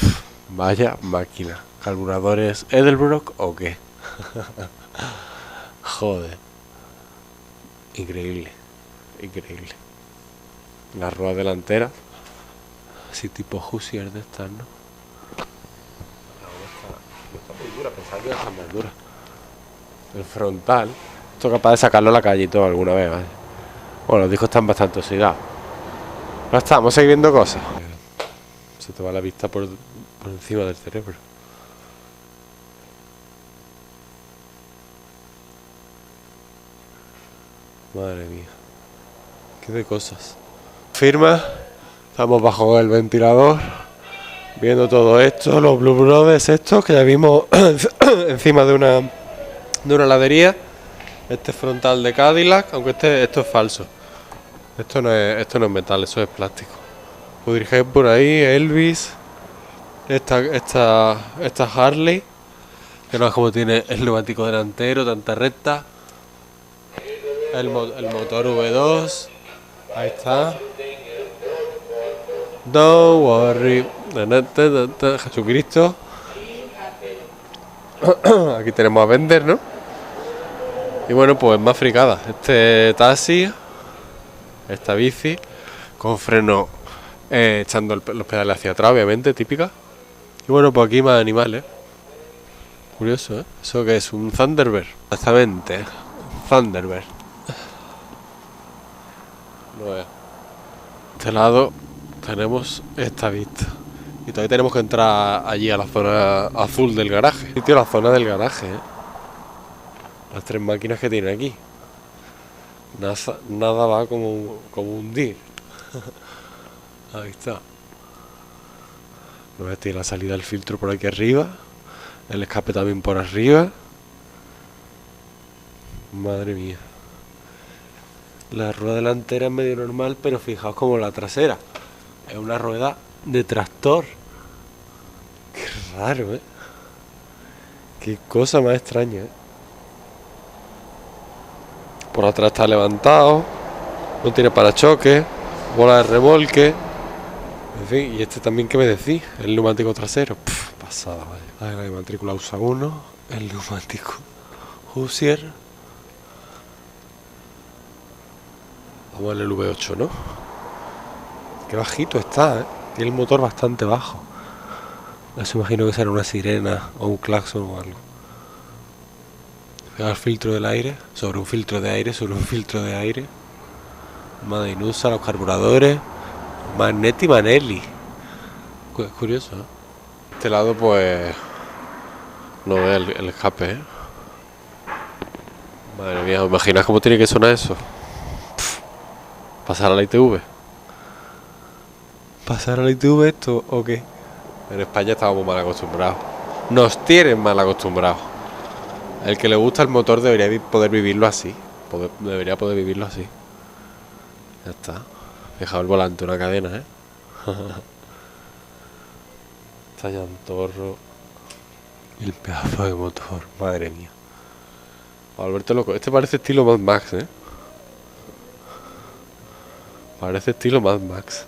Speaker 1: vaya máquina. ¿Carburadores Edelbrock o qué? Joder. Increíble. La rueda delantera. Así tipo Hoosier de estas, ¿no? Está muy dura, pensaba que iba a estar más dura. El frontal. Esto es capaz de sacarlo a la calle y todo alguna vez, ¿vale? Bueno, los discos están bastante oxidados. Ya está, vamos a seguir viendo cosas. Se te va la vista por encima del cerebro. Madre mía. Qué de cosas. Firma. Estamos bajo el ventilador. Viendo todo esto. Los Blue Brothers estos que ya vimos encima de una heladería. Este frontal de Cadillac. Aunque esto es falso. Esto no es metal, eso es plástico. Audrey por ahí, Elvis. Esta Harley. Que no es como tiene el neumático delantero, tanta recta. El motor V2. Ahí está. Don't worry. Jesucristo. Aquí tenemos a Bender, ¿no? Y bueno, pues más fricadas. Este taxi. Esta bici. Con freno echando los pedales hacia atrás, obviamente, típica. Y bueno, pues aquí más animales. Curioso, ¿eh? ¿Eso qué es? Un Thunderbird. Exactamente. Thunderbird. No es. Este lado tenemos esta vista. Y todavía tenemos que entrar allí a la zona azul del garaje. Sitio, la zona del garaje, ¿eh? Las tres máquinas que tiene aquí. Nada va como un dir. Ahí está. Tiene la salida del filtro por aquí arriba. El escape también por arriba. Madre mía. La rueda delantera es medio normal, pero fijaos como la trasera. Es una rueda de tractor. Qué raro, ¿eh? Qué cosa más extraña, ¿eh? Por atrás está levantado. No tiene parachoques. Bola de remolque. En fin, y este también, ¿qué me decís? El neumático trasero. Pasada, vaya. La matrícula USA 1. El neumático Hoosier. Vamos al V8, ¿no? Qué bajito está, ¿eh? Tiene el motor bastante bajo. No se imagino que será una sirena o un claxon o algo. El filtro del aire, sobre un filtro de aire, sobre un filtro de aire. Made in USA, los carburadores. Magneti Manelli. Es curioso, ¿eh? Este lado, pues. No ve el escape, ¿eh? Madre mía, ¿os imagináis cómo tiene que sonar eso? ¿Pasar a la ITV? ¿Pasar a la ITV esto o qué? En España estábamos mal acostumbrados. Nos tienen mal acostumbrados. El que le gusta el motor debería poder vivirlo así. Debería poder vivirlo así. Ya está. Dejado el volante, una cadena, ¿eh? Está llantorro. Y el pedazo de motor. Madre mía. Alberto loco. Este parece estilo Mad Max, ¿eh? Parece estilo Mad Max.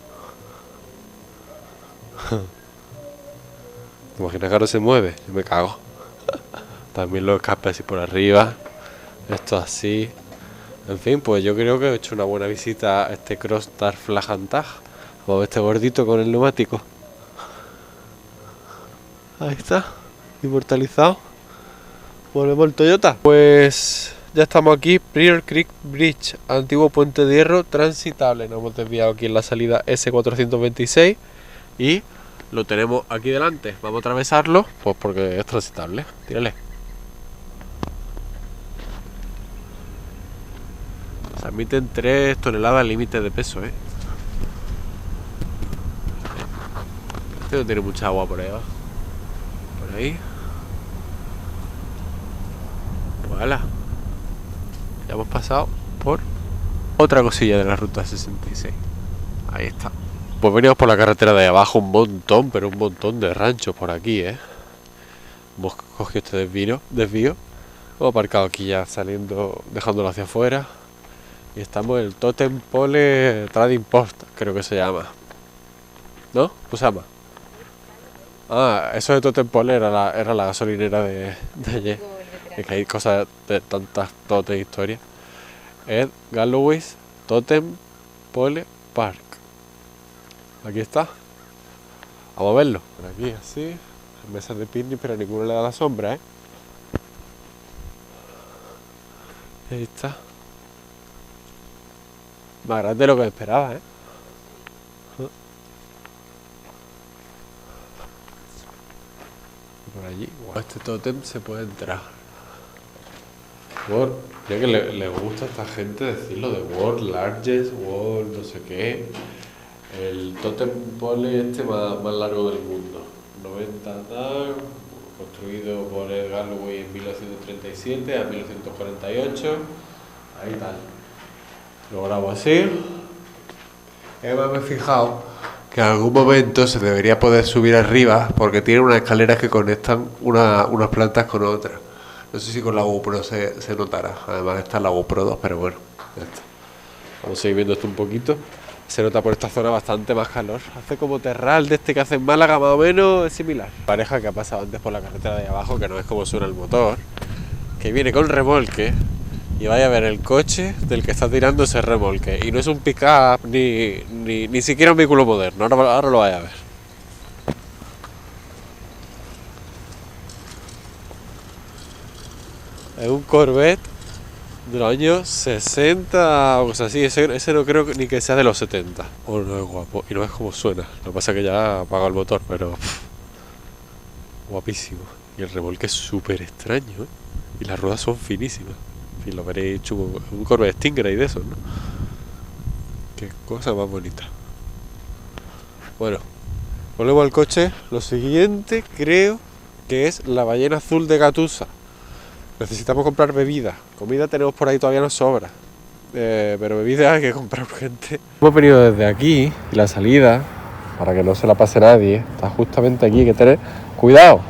Speaker 1: ¿Te imaginas que ahora se mueve? Yo me cago. También los escapes así por arriba. Esto así. En fin, pues yo creo que he hecho una buena visita a este Crossstar Flagantag. Vamos a ver este gordito con el neumático. Ahí está, inmortalizado. Volvemos al Toyota. Pues ya estamos aquí, Pryor Creek Bridge, antiguo puente de hierro transitable. Nos hemos desviado aquí en la salida S426 y lo tenemos aquí delante. Vamos a atravesarlo, pues porque es transitable. Tírale. Se admiten 3 toneladas límite de peso, Este no tiene mucha agua por ahí abajo. Por ahí. Voilà. Ya hemos pasado por otra cosilla de la ruta 66. Ahí está. Pues venimos por la carretera de ahí abajo un montón, pero un montón de ranchos por aquí, Hemos cogido este desvío. Hemos aparcado aquí ya saliendo, dejándolo hacia afuera. Y estamos en el Totem Pole Trading Post, creo que se llama. ¿No? ¿Cómo se llama? Ah, eso de Totem Pole era la gasolinera de ayer. Es que hay cosas de tantas historias. Ed Galloway's Totem Pole Park. Aquí está. Vamos a verlo. Por aquí así. Mesas de picnic, pero a ninguno le da la sombra, Ahí está. Más grande de lo que esperaba, Por allí. Wow. Este tótem se puede entrar. World, ya que le gusta a esta gente decirlo de World Largest, World no sé qué. El Totem Pole más largo del mundo. 90 tal, construido por Ed Galloway en 1937 a 1948. Ahí tal. Lo grabo así. Además me he fijado que en algún momento se debería poder subir arriba porque tiene unas escaleras que conectan unas plantas con otras. No sé si con la GoPro se notará. Además está la GoPro 2, pero bueno, ya está. Vamos a seguir viendo esto un poquito. Se nota por esta zona bastante más calor. Hace como terral de este que hace en Málaga, más o menos es similar. Pareja que ha pasado antes por la carretera de ahí abajo, que no es como suena el motor, que viene con remolque. Y vaya a ver el coche del que está tirando ese remolque. Y no es un pick-up ni siquiera un vehículo moderno. Ahora lo vaya a ver. Es un Corvette de los años 60 o cosas así. Ese no creo ni que sea de los 70. Oh, no es guapo. Y no es como suena. Lo que pasa es que ya apaga el motor, pero... guapísimo. Y el remolque es súper extraño, Y las ruedas son finísimas. Y lo veréis chungo, un Corvette Stingray de esos, ¿no? Qué cosa más bonita. Bueno, volvemos al coche. Lo siguiente creo que es la ballena azul de Gatusa. Necesitamos comprar bebida. Comida tenemos por ahí, todavía nos sobra. Pero bebida hay que comprar urgente. Hemos venido desde aquí y la salida, para que no se la pase nadie, está justamente aquí. Hay que tener cuidado.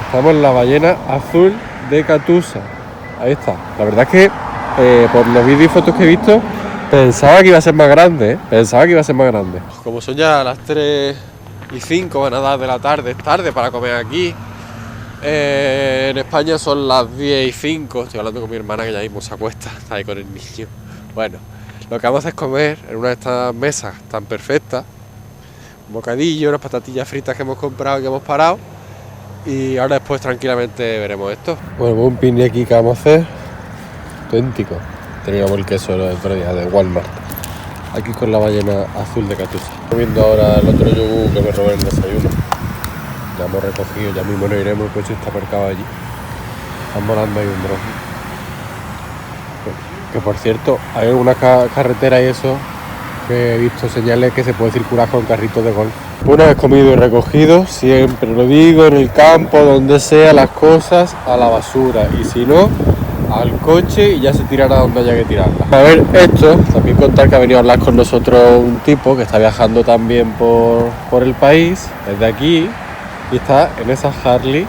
Speaker 1: Estamos en la ballena azul de Gatusa. Ahí está. La verdad es que por los vídeos y fotos que he visto pensaba que iba a ser más grande, Como son ya las 3:05, van a dar de la tarde, es tarde para comer aquí. En España son las 10:05. Estoy hablando con mi hermana que ya mismo se acuesta, está ahí con el niño. Bueno, lo que vamos a hacer es comer en una de estas mesas tan perfectas. Un bocadillo, unas patatillas fritas que hemos comprado y que hemos parado. Y ahora después tranquilamente veremos esto. Bueno, un picnic aquí que vamos a hacer. Auténtico. Teníamos el queso el otro día de Walmart. Aquí con la ballena azul de Gatusa. Estoy viendo ahora el otro yogur que me robé en el desayuno. Ya hemos recogido, ya mismo no iremos, el coche está aparcado allí. Están volando ahí un dron. Que por cierto, hay alguna carretera y eso que he visto señales que se puede circular con carritos de golf. Una vez comido y recogido, siempre lo digo, en el campo, donde sea, las cosas a la basura. Y si no, al coche y ya se tirará donde haya que tirarla. A ver, esto, también contar que ha venido a hablar con nosotros un tipo que está viajando también por el país, desde aquí, y está en esa Harley,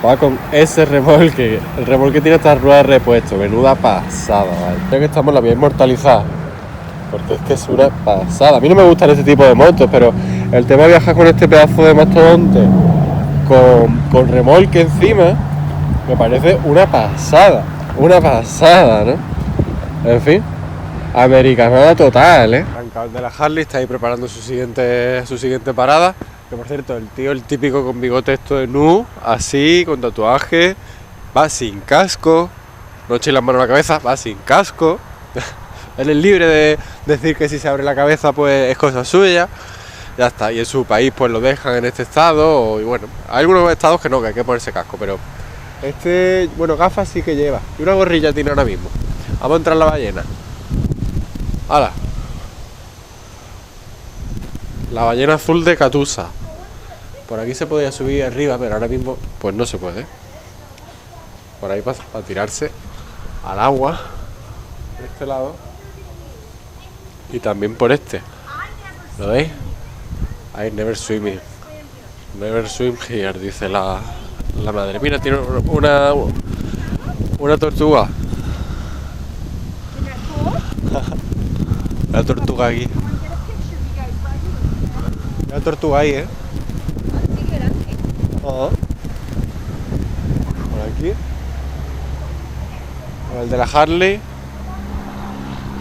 Speaker 1: va con ese remolque. El remolque tiene estas ruedas de repuesto, menuda pasada, ¿vale? Ya que estamos, la voy a inmortalizar, porque es que es una pasada. A mí no me gustan este tipo de motos, pero el tema de viajar con este pedazo de mastodonte con remolque encima, me parece una pasada, ¿no? En fin, americanada total, ¿eh? El de la Harley está ahí preparando su siguiente parada. Que por cierto, el típico con bigote esto de nu, así, con tatuaje, va sin casco, no eche las manos a la cabeza, va sin casco. Él es libre de decir que si se abre la cabeza pues es cosa suya. Ya está, y en su país pues lo dejan en este estado, y bueno, hay algunos estados que no, que hay que ponerse casco, pero este, bueno, gafas sí que lleva, y una gorrilla tiene ahora mismo. Vamos a entrar en la ballena. ¡Hala! La ballena azul de Catusa. Por aquí se podía subir arriba, pero ahora mismo pues no se puede. Por ahí para tirarse al agua, de este lado, y también por este. ¿Lo veis? I never swimming. Never swim here, dice la madre. Mira, tiene una tortuga. La tortuga aquí. La tortuga ahí, ¿eh? Por aquí. El de la Harley.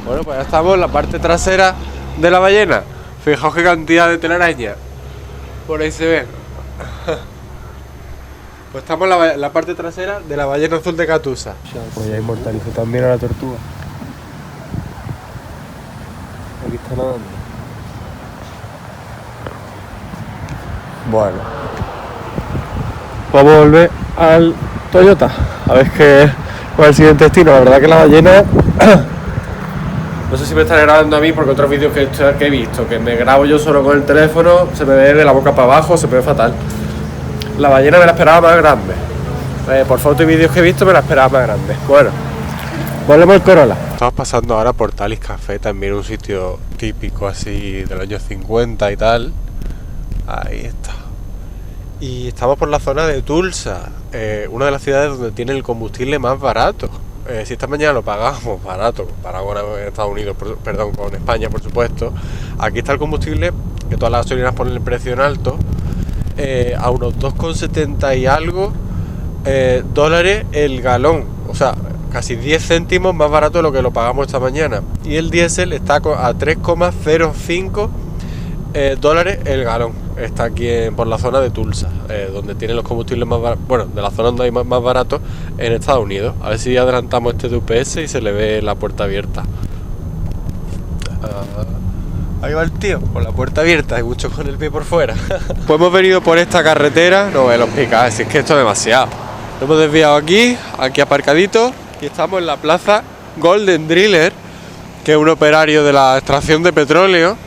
Speaker 1: Bueno, pues ya estamos en la parte trasera de la ballena. Fijaos qué cantidad de telaraña. Por ahí se ve. Pues estamos en la parte trasera de la ballena azul de Catusa. Pues ya inmortalizó también a la tortuga. Aquí está nadando. Bueno, vamos a volver al Toyota. A ver qué cuál es el siguiente destino. La verdad que la ballena... No sé si me están grabando a mí porque otros vídeos que he visto, que me grabo yo solo con el teléfono, se me ve de la boca para abajo, se me ve fatal. La ballena me la esperaba más grande. Por fotos y vídeos que he visto me la esperaba más grande. Bueno, volvemos al Corolla. Estamos pasando ahora por Talis Café, también un sitio típico así del año 50 y tal. Ahí está. Y estamos por la zona de Tulsa, una de las ciudades donde tiene el combustible más barato. Si esta mañana lo pagamos barato, comparado con Estados Unidos, con España, por supuesto, aquí está el combustible, que todas las gasolineras ponen el precio en alto, a unos 2,70 y algo dólares el galón, o sea, casi 10 céntimos más barato de lo que lo pagamos esta mañana. Y el diésel está a 3,05 dólares el galón. Está aquí por la zona de Tulsa, donde tienen los combustibles más baratos, bueno, de la zona donde hay más baratos en Estados Unidos. A ver si adelantamos este de UPS y se le ve la puerta abierta. Ahí va el tío, con la puerta abierta y mucho con el pie por fuera. Pues hemos venido por esta carretera, no me lo explica, es que esto es demasiado. Lo hemos desviado aquí aparcadito, y estamos en la plaza Golden Driller, que es un operario de la extracción de petróleo.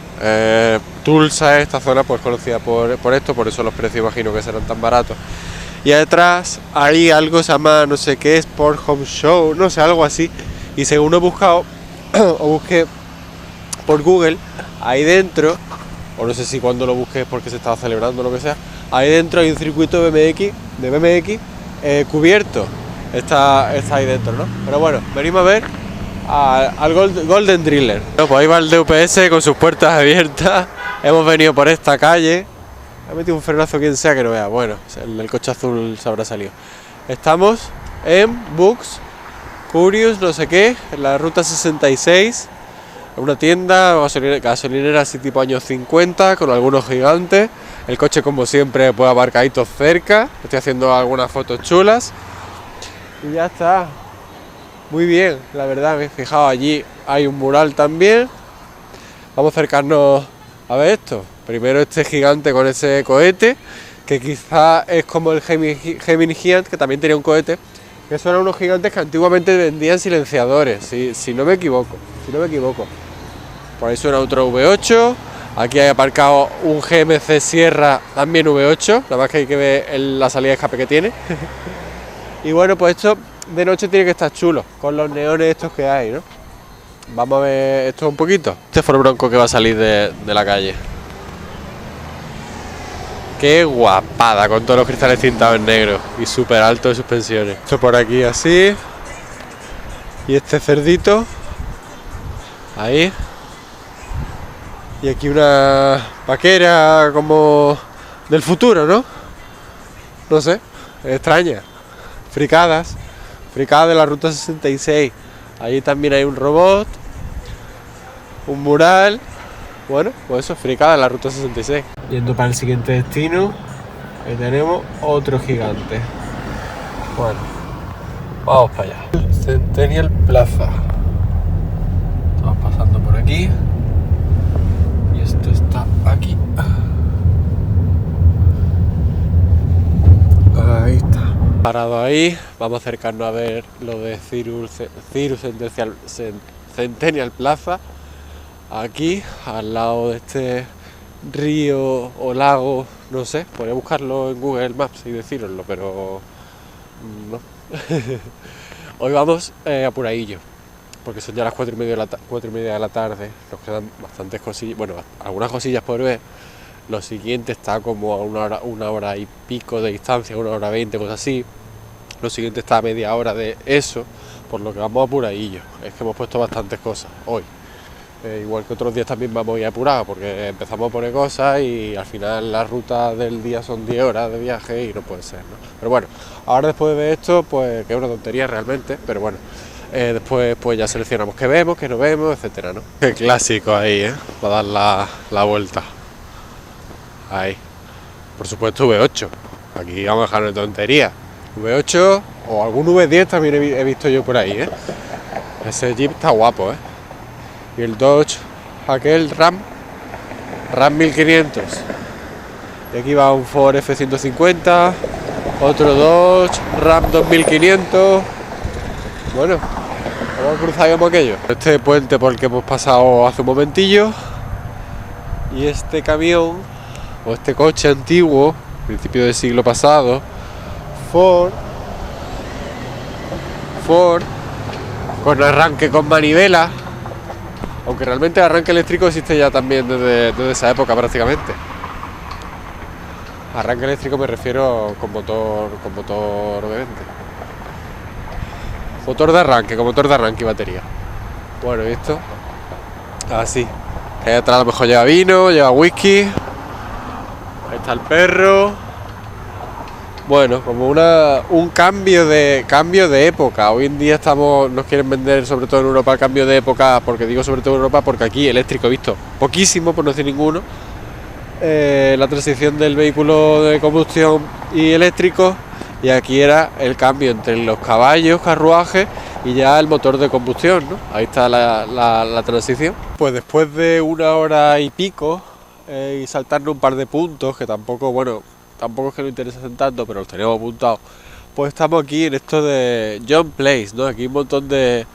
Speaker 1: Tulsa, esta zona pues conocida por esto, por eso los precios imagino que serán tan baratos. Y detrás hay algo que se llama no sé qué, Sport Home Show, no sé, algo así. Y según he buscado o busqué por Google, ahí dentro, o no sé si cuando lo busqué es porque se estaba celebrando o lo que sea, ahí dentro hay un circuito de BMX cubierto. Está ahí dentro, ¿no? Pero bueno, venimos a ver al Golden Driller. Bueno, pues ahí va el DUPS con sus puertas abiertas. Hemos venido por esta calle. Ha metido un frenazo quien sea que no vea. Bueno, el coche azul se habrá salido. Estamos en Books Curious, no sé qué, en la ruta 66. Una tienda gasolinera así tipo años 50, con algunos gigantes. El coche como siempre pues aparcadito cerca. Estoy haciendo algunas fotos chulas. Y ya está. Muy bien, la verdad, me he fijado, allí hay un mural también. Vamos a acercarnos a ver esto. Primero este gigante con ese cohete, que quizá es como el Gemini Giant, que también tenía un cohete, que son unos gigantes que antiguamente vendían silenciadores, si no me equivoco. Por ahí suena otro V8, aquí hay aparcado un GMC Sierra, también V8, nada más que hay que ver la salida de escape que tiene. Y bueno, pues esto de noche tiene que estar chulo, con los neones estos que hay, ¿no? Vamos a ver esto un poquito. Este Ford Bronco que va a salir de la calle. Qué guapada, con todos los cristales tintados en negro y súper alto de suspensiones. Esto por aquí así. Y este cerdito. Ahí. Y aquí una vaquera como del futuro, ¿no? no sé, extrañas. Fricadas de la ruta 66. Allí también hay un robot, un mural. Bueno, pues eso, fricadas de la ruta 66. Yendo para el siguiente destino, ahí tenemos otro gigante. Bueno, vamos para allá. Centennial Plaza. Estamos pasando por aquí. Y esto está aquí. Ahí está. Parado ahí, vamos a acercarnos a ver lo de Cirrus Centennial Plaza. Aquí, al lado de este río o lago, no sé, podría buscarlo en Google Maps y deciroslo, pero no. Hoy vamos apuradillo, porque son ya las 4:30 de la tarde, nos quedan bastantes cosillas, bueno, algunas cosillas por ver. Lo siguiente está como a una hora y pico de distancia, 1 hora 20, cosas así. Lo siguiente está a media hora de eso, por lo que vamos apuradillo. Es que hemos puesto bastantes cosas hoy. Igual que otros días también vamos a ir apurados, porque empezamos a poner cosas y al final la ruta del día son 10 horas de viaje y no puede ser, ¿no? Pero bueno, ahora después de ver esto, pues que es una tontería realmente, pero bueno, después pues ya seleccionamos qué vemos, qué no vemos, etcétera, ¿no? Qué clásico ahí, para dar la vuelta. Ahí. Por supuesto V8. Aquí vamos a dejar de tontería. V8 o algún V10 también he visto yo por ahí, Ese Jeep está guapo, Y el Dodge, aquel Ram 1500. Y aquí va un Ford F-150, otro Dodge Ram 2500. Bueno, vamos a cruzar como aquello. Este puente por el que hemos pasado hace un momentillo. Y este camión, o este coche antiguo, principio del siglo pasado, Ford, con arranque con manivela, aunque realmente el arranque eléctrico existe ya también desde esa época prácticamente. Arranque eléctrico me refiero con motor obviamente. Motor de arranque y batería. Bueno, y esto, así. Ahí atrás a lo mejor lleva vino, lleva whisky. Ahí está el perro. Bueno, como un cambio de época. Hoy en día nos quieren vender, sobre todo en Europa, el cambio de época, porque digo sobre todo en Europa, porque aquí eléctrico he visto poquísimo, por no decir ninguno. La transición del vehículo de combustión y eléctrico, y aquí era el cambio entre los caballos, carruajes y ya el motor de combustión, ¿no? Ahí está la transición. Pues después de 1 hora y pico y saltarnos un par de puntos, que tampoco es que nos interesen tanto, pero los tenemos apuntados, pues estamos aquí en esto de John Place, ¿no? Aquí un montón de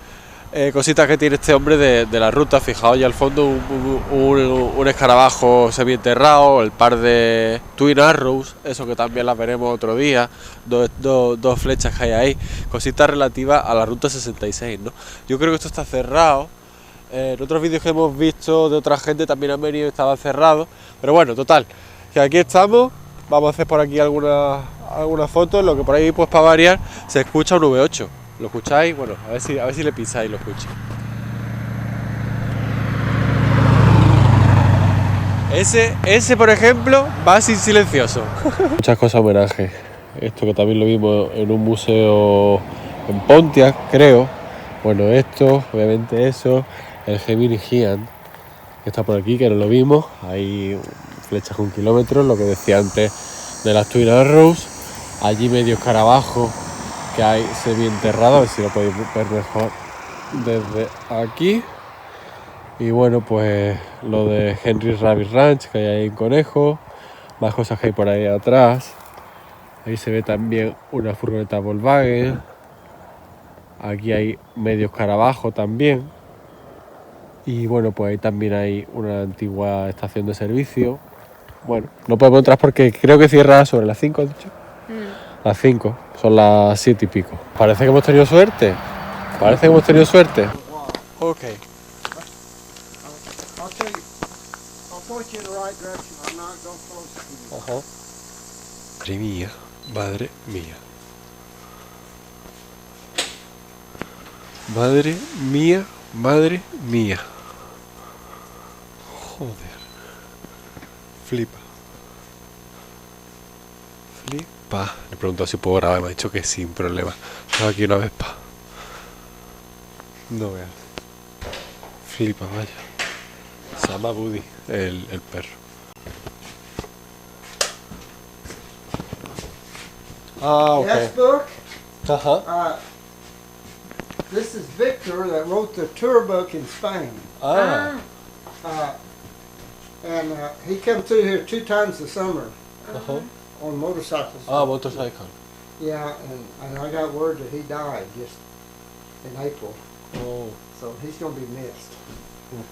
Speaker 1: cositas que tiene este hombre de la ruta. Fijaos ya al fondo un escarabajo semienterrado, el par de Twin Arrows, eso que también las veremos otro día, dos flechas que hay ahí, cositas relativas a la ruta 66, ¿no? Yo creo que esto está cerrado. En otros vídeos que hemos visto de otra gente también han venido y estaban cerrados, pero bueno, total, que aquí estamos. Vamos a hacer por aquí algunas fotos, lo que por ahí, pues para variar, se escucha un V8. ¿Lo escucháis? Bueno, a ver si le pisáis y lo escucháis. Ese, por ejemplo, va así silencioso. Muchas cosas homenaje. Esto que también lo vimos en un museo en Pontiac, creo. Bueno, esto, obviamente eso. El Gemini Giant, que está por aquí, que no lo vimos. Hay flechas con kilómetros, lo que decía antes de las Twin Arrows. Allí medio escarabajo que hay semi-enterrado, a ver si lo podéis ver mejor desde aquí. Y bueno, pues lo de Henry Rabbit Ranch, que hay ahí en Conejo. Más cosas que hay por ahí atrás. Ahí se ve también una furgoneta Volkswagen. Aquí hay medio escarabajo también. Y bueno, pues ahí también hay una antigua estación de servicio. Bueno, no podemos entrar porque creo que cierra sobre las 5, ¿has dicho? Las 5, son las 7 y pico. Parece que hemos tenido suerte. Ok. Ajá. Madre mía. Madre mía. Joder. Flipa. vespa. Le he preguntado si puedo grabar y me ha dicho que sin problema. Tengo aquí una vespa. No veas. Flipa, vaya. Se llama Buddy, el perro. Ah, ok.
Speaker 2: Yes, book.
Speaker 1: Ajá.
Speaker 2: This is Victor that wrote the tour book in Spain.
Speaker 1: Ah.
Speaker 2: And he come through here 2 times a summer
Speaker 1: Ajá.
Speaker 2: on motorcycles.
Speaker 1: Ah, motorcycle.
Speaker 2: Yeah, and I got word that he died just in April,
Speaker 1: Oh.
Speaker 2: so he's going to be missed.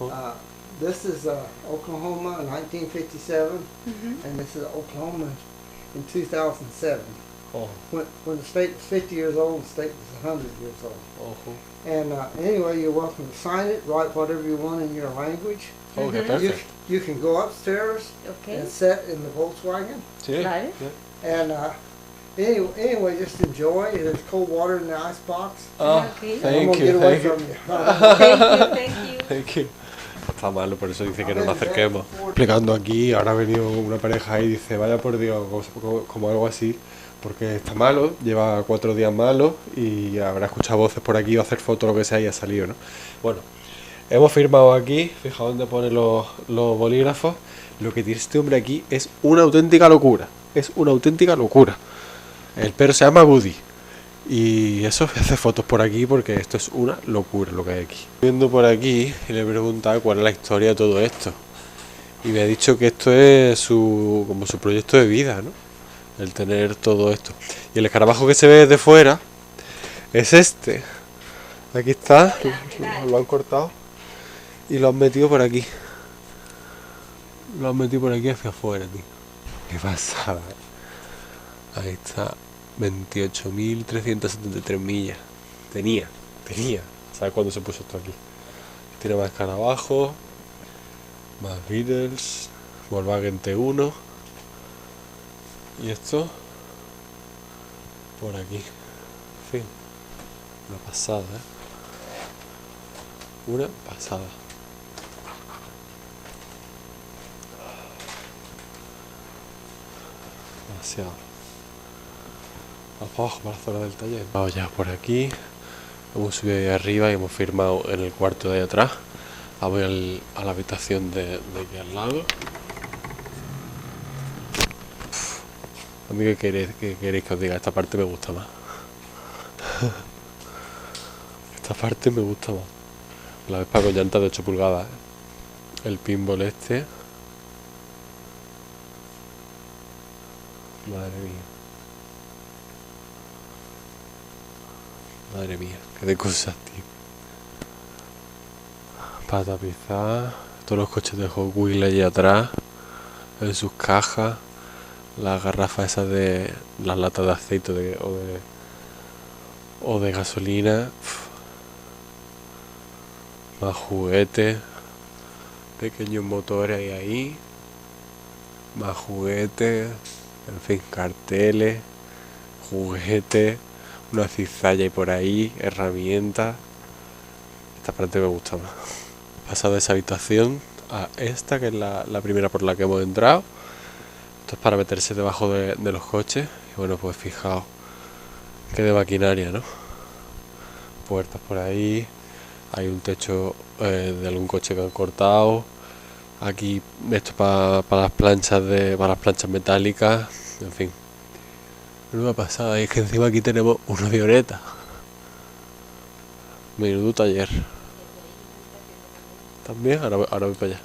Speaker 1: Ajá.
Speaker 2: This is Oklahoma in 1957, and this is Oklahoma in 2007.
Speaker 1: Oh.
Speaker 2: When the state was 50 years old, the state was 100 years old.
Speaker 1: Ojo.
Speaker 2: And anyway, you're welcome to sign it, write whatever you want in your language.
Speaker 1: Oh, qué
Speaker 2: You,
Speaker 1: perfecto.
Speaker 2: you can go upstairs
Speaker 3: Okay.
Speaker 2: and sit in the Volkswagen.
Speaker 1: Sí.
Speaker 3: Vale.
Speaker 2: And anyway, just enjoy. There's cold water in the ice box.
Speaker 1: Ah,
Speaker 3: Okay.
Speaker 2: I'm
Speaker 1: thank
Speaker 2: gonna
Speaker 1: you,
Speaker 2: get away
Speaker 1: thank you.
Speaker 2: from you.
Speaker 3: Thank you.
Speaker 1: Thank you. Está malo, por eso dice que no nos acerquemos. Explicando aquí, ahora ha venido una pareja y dice, vaya por Dios, como algo así, porque está malo, lleva 4 días malo y habrá escuchado voces por aquí o hacer fotos, lo que sea, y ha salido, ¿no? Bueno, hemos firmado aquí, fijaos dónde pone los bolígrafos. Lo que tiene este hombre aquí es una auténtica locura, es una auténtica locura. El perro se llama Buddy. Y eso, hace fotos por aquí porque esto es una locura lo que hay aquí. Viendo por aquí y le he preguntado cuál es la historia de todo esto. Y me ha dicho que esto es como su proyecto de vida, ¿no? El tener todo esto. Y el escarabajo que se ve desde fuera es este. Aquí está, lo han cortado y lo han metido por aquí. Lo han metido por aquí hacia afuera, tío. Qué pasada. Ahí está. 28.373 millas. Tenía. ¿Sabes cuándo se puso esto aquí? Tiene más escarabajos, más Beatles, Volkswagen T1. Y esto por aquí. En fin, una pasada, ¿eh? Una pasada. Demasiado. Vamos abajo para la zona del taller. Vamos ya por aquí. Hemos subido ahí arriba y hemos firmado en el cuarto de ahí atrás. Vamos a la habitación de aquí al lado. A mí, ¿qué queréis que os diga? Esta parte me gusta más. Esta parte me gusta más. La Vespa con llantas de 8 pulgadas. El pinball este. Madre mía. Madre mía, qué de cosas, tío. Para tapizar. Todos los coches de Hot Wheels allí atrás. En sus cajas. Las garrafas esas de las latas de aceite o de gasolina. Más juguetes. Pequeños motores ahí. Más juguetes. En fin, carteles. Juguetes. Una cizalla y por ahí, herramientas. Esta parte me gusta más. He pasado de esa habitación a esta, que es la primera por la que hemos entrado. Esto es para meterse debajo de los coches. Y bueno, pues fijaos, que de maquinaria, ¿no? Puertas por ahí. Hay un techo de algún coche que han cortado. Aquí esto para las planchas para las planchas metálicas. En fin. Menuda pasada, y es que encima aquí tenemos una avioneta. Menudo taller. También, ahora voy para allá.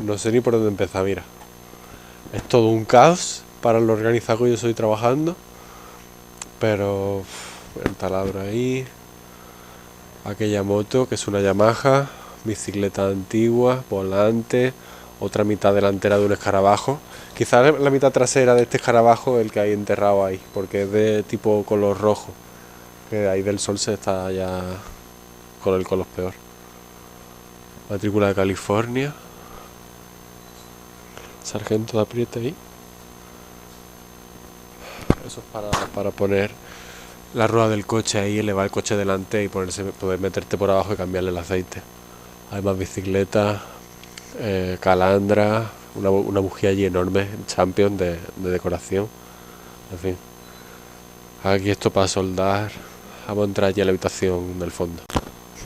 Speaker 1: No sé ni por dónde empezar, mira. Es todo un caos para lo organizado que yo estoy trabajando. Pero el taladro ahí. Aquella moto que es una Yamaha. Bicicleta antigua, volante. Otra mitad delantera de un escarabajo. Quizás la mitad trasera de este escarabajo el que hay enterrado ahí, porque es de tipo color rojo, que ahí del sol se está ya con el color peor. Matrícula de California. Sargento de apriete ahí. Eso es para poner la rueda del coche ahí, elevar el coche delante y poder meterte por abajo y cambiarle el aceite. Hay más bicicletas, calandra, una bujía allí enorme, Champion de decoración. En fin. Aquí esto para soldar. Vamos a entrar allí a la habitación del fondo.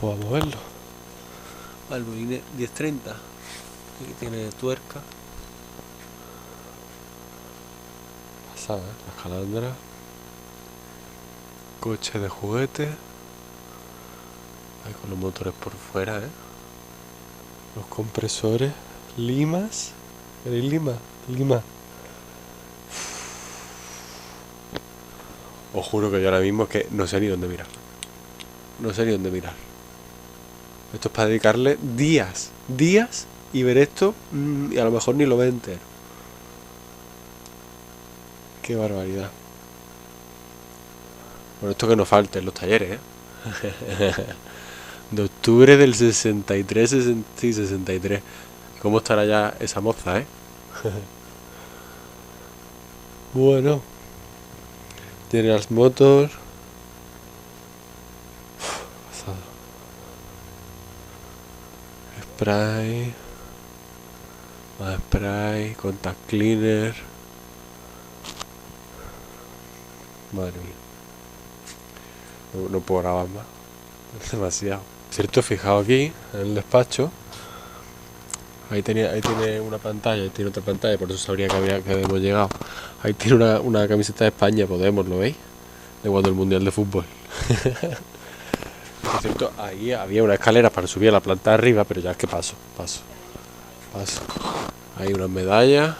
Speaker 1: Pues vamos a verlo. Albuine 1030. Aquí tiene tuerca. Pasada, la escalandra. Coche de juguete. Ahí con los motores por fuera, Los compresores. Limas. ¿Queréis lima? Lima. Os juro que yo ahora mismo es que no sé ni dónde mirar. No sé ni dónde mirar. Esto es para dedicarle días y ver esto y a lo mejor ni lo ve entero. Qué barbaridad. Bueno, esto que no falte en los talleres, De octubre del 63, 63. ¿Cómo estará ya esa moza, Bueno. General Motors. Spray. Más spray. Contact cleaner. Madre mía. No puedo grabar más. Es demasiado. Cierto, fijaos aquí, en el despacho. Ahí tiene una pantalla, ahí tiene otra pantalla, por eso sabría que habíamos llegado. Ahí tiene una camiseta de España, Podemos, ¿lo veis? De cuando el Mundial de Fútbol. Por cierto, ahí había una escalera para subir a la planta de arriba, pero ya es que paso. Hay unas medallas.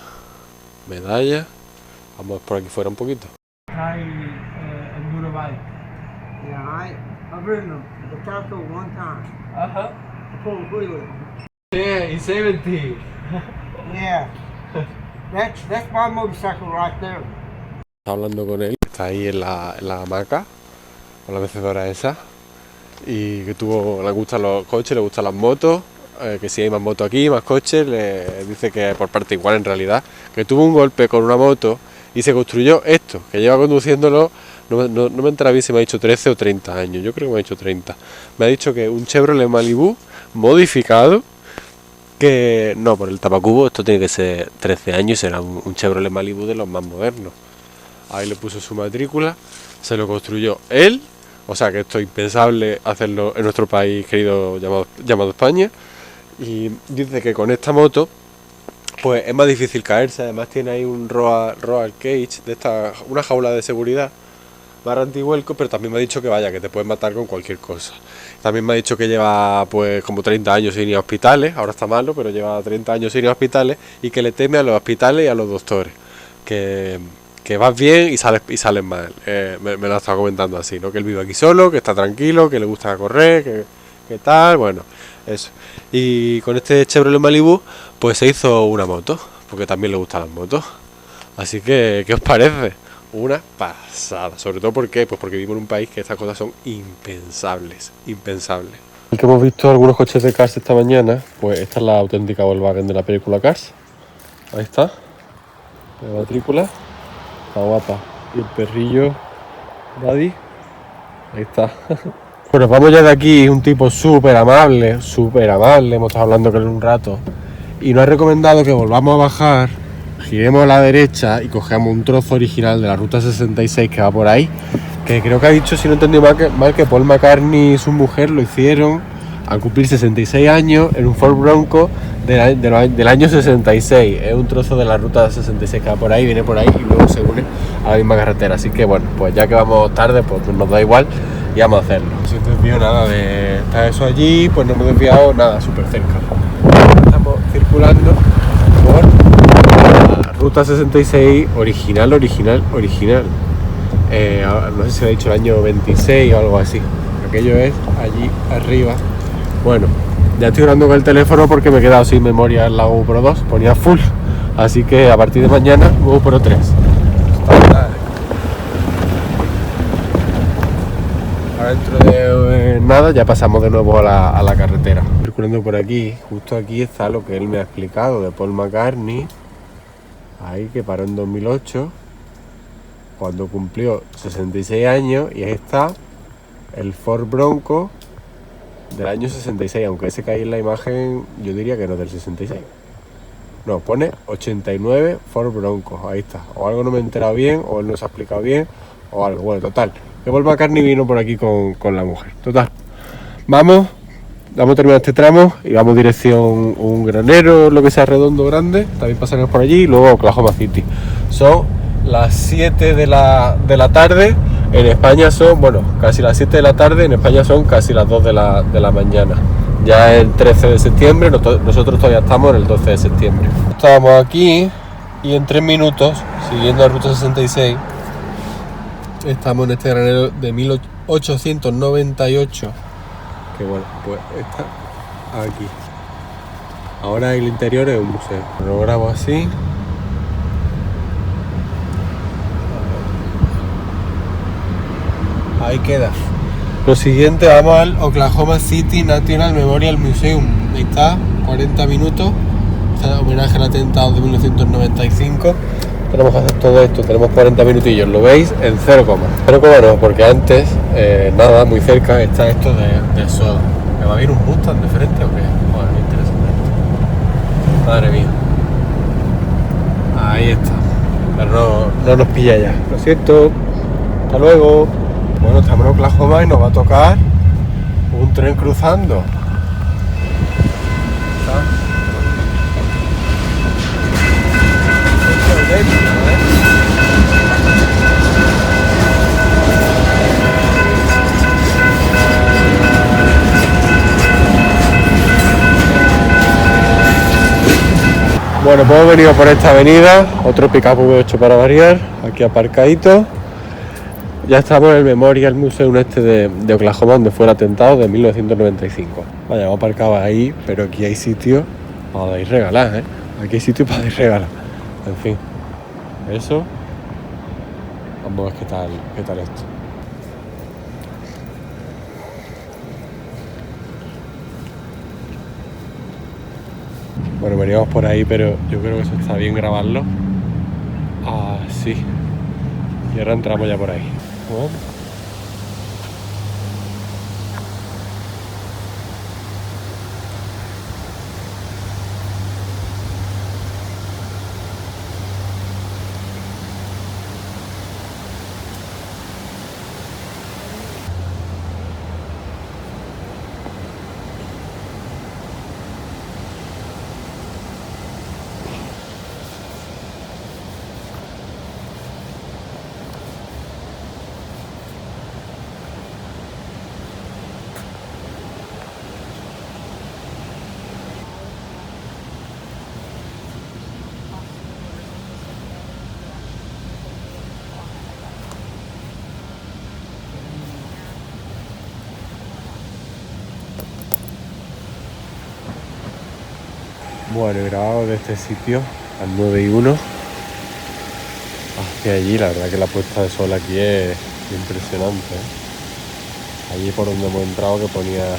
Speaker 1: Vamos por aquí fuera un poquito.
Speaker 2: Hay enduro bike. Yeah, I've ridden them. The Taco one time. Full wheeler.
Speaker 1: Yeah, in 70.
Speaker 2: Yeah. That's my motorcycle right there.
Speaker 1: Está hablando con él, está ahí en la hamaca, con la mecedora esa, y que le gustan los coches, le gustan las motos, que si hay más motos aquí, más coches, le dice que por parte igual en realidad, que tuvo un golpe con una moto y se construyó esto, que lleva conduciéndolo, no me entera bien si me ha dicho 13 o 30 años, yo creo que me ha dicho 30. Me ha dicho que un Chevrolet Malibu modificado, que no, por el tapacubo esto tiene que ser 13 años y será un Chevrolet Malibu de los más modernos. Ahí le puso su matrícula, se lo construyó él, o sea que esto es impensable hacerlo en nuestro país querido llamado España, y dice que con esta moto pues es más difícil caerse, además tiene ahí un roll cage, una jaula de seguridad barra antivuelco, pero también me ha dicho que vaya, que te puedes matar con cualquier cosa. También me ha dicho que lleva pues como 30 años sin ir a hospitales, ahora está malo, pero lleva 30 años sin ir a hospitales y que le teme a los hospitales y a los doctores, que vas bien y sales mal. Me lo ha estado comentando así, ¿no? Que él vive aquí solo, que está tranquilo, que le gusta correr, que tal, bueno, eso. Y con este Chevrolet Malibu pues se hizo una moto, porque también le gustan las motos. Así que, ¿qué os parece? Una pasada, sobre todo porque vivimos en un país que estas cosas son impensables. El que hemos visto algunos coches de Cars esta mañana, pues esta es la auténtica Volkswagen de la película Cars. Ahí está, la matrícula, está guapa. Y el perrillo, Daddy, ahí está. Bueno, vamos ya de aquí, un tipo súper amable, hemos estado hablando con él un rato, y nos ha recomendado que volvamos a bajar, giremos a la derecha y cogemos un trozo original de la ruta 66 que va por ahí, que creo que ha dicho, si no he entendido mal, que Paul McCartney y su mujer lo hicieron al cumplir 66 años en un Ford Bronco del año 66. Es un trozo de la ruta 66 que va por ahí, viene por ahí y luego se une a la misma carretera. Así que bueno, pues ya que vamos tarde, pues nos da igual y vamos a hacerlo. No se desvió nada de estar eso allí, pues no hemos desviado nada, súper cerca. Estamos circulando por la ruta 66 original. No sé si me ha dicho el año 26 o algo así. Aquello es allí arriba. Bueno, ya estoy grabando con el teléfono porque me he quedado sin memoria en la GoPro 2, ponía full. Así que a partir de mañana GoPro 3. Ahora dentro de nada ya pasamos de nuevo a la carretera. Circulando por aquí, justo aquí está lo que él me ha explicado de Paul McCartney. Ahí que paró en 2008. Cuando cumplió 66 años, y ahí está el Ford Bronco del año 66, aunque ese que hay en la imagen yo diría que no es del 66. No, pone 89 Ford Bronco, ahí está. O algo no me he enterado bien, o él no se ha explicado bien, o algo. Bueno, total. Que Paul McCartney vino por aquí con la mujer. Total. Vamos a terminar este tramo y vamos dirección un granero, lo que sea redondo, grande. También pasaremos por allí y luego Oklahoma City. Son las 7 de la tarde. En España son, bueno, casi las 7 de la tarde. En España son casi las 2 de la mañana. Ya es el 13 de septiembre, nosotros todavía estamos en el 12 de septiembre. Estábamos aquí y en 3 minutos, siguiendo la ruta 66, estamos en este granero de 1898, que bueno, pues está aquí. Ahora el interior es un museo. Lo grabo así. Ahí queda. Lo siguiente, vamos al Oklahoma City National Memorial Museum. Ahí está, 40 minutos. Está homenaje al atentado de 1995. Tenemos que hacer todo esto, tenemos 40 minutillos. Lo veis en 0, 0, no, porque antes, nada, muy cerca está esto de Soda. ¿Me va a ir un Mustang de frente o qué? Joder, qué interesante. Madre mía. Ahí está. Pero no nos pilla ya. Lo siento. Hasta luego. Bueno, estamos en Oklahoma y nos va a tocar un tren cruzando. Bueno, pues hemos venido por esta avenida, otro pick-up V8 para variar, aquí aparcadito. Ya estamos en el Memorial Museum de Oklahoma, donde fue el atentado de 1995. Vaya, hemos aparcado ahí, pero aquí hay sitio para ir regalar, ¿eh? Aquí hay sitio para ir regalar. En fin, eso. Vamos a ver qué tal esto. Bueno, veníamos por ahí, pero yo creo que eso está bien grabarlo. Ah, sí. Y ahora entramos ya por ahí. Bueno. Bueno, he grabado de este sitio al 9:01 hacia allí. La verdad que la puesta de sol aquí es impresionante, ¿eh? Allí por donde hemos entrado que ponía,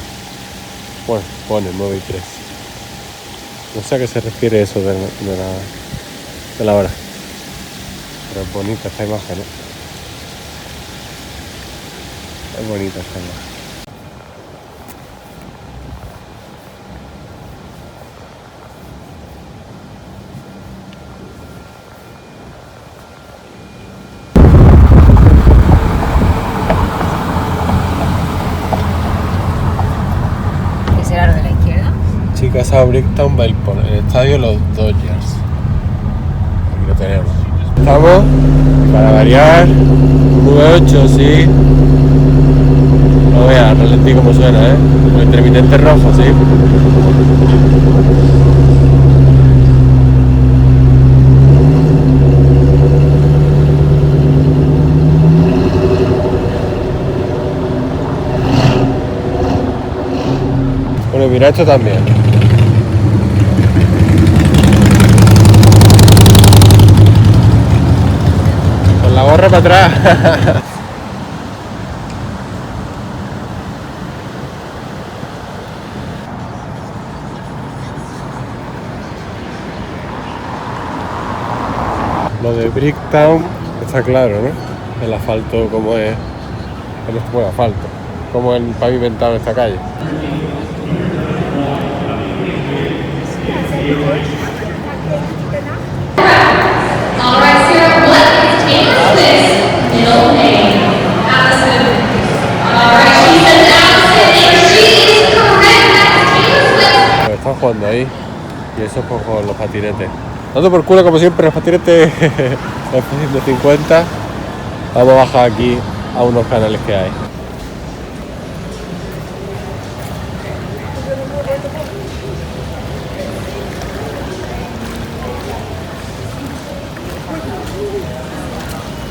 Speaker 1: bueno, pone 9:03. No sé a qué se refiere eso de la hora, pero es bonita esta imagen, ¿eh? Es bonita esta imagen. Casa Bricktown Bellport, el estadio Los Dodgers. Aquí lo tenemos. Estamos, para variar, 9:08, sí. No veas, ralentí como suena, ¿eh? Con intermitente rojo, sí. Bueno, mira esto también. La gorra para atrás. Lo de Bricktown está claro, ¿no? El asfalto como es. Bueno, asfalto. Como el pavimentado en esta calle. Están jugando ahí y eso pues con los patinetes. Dando por culo como siempre los patinetes de 50. Vamos a bajar aquí a unos canales que hay.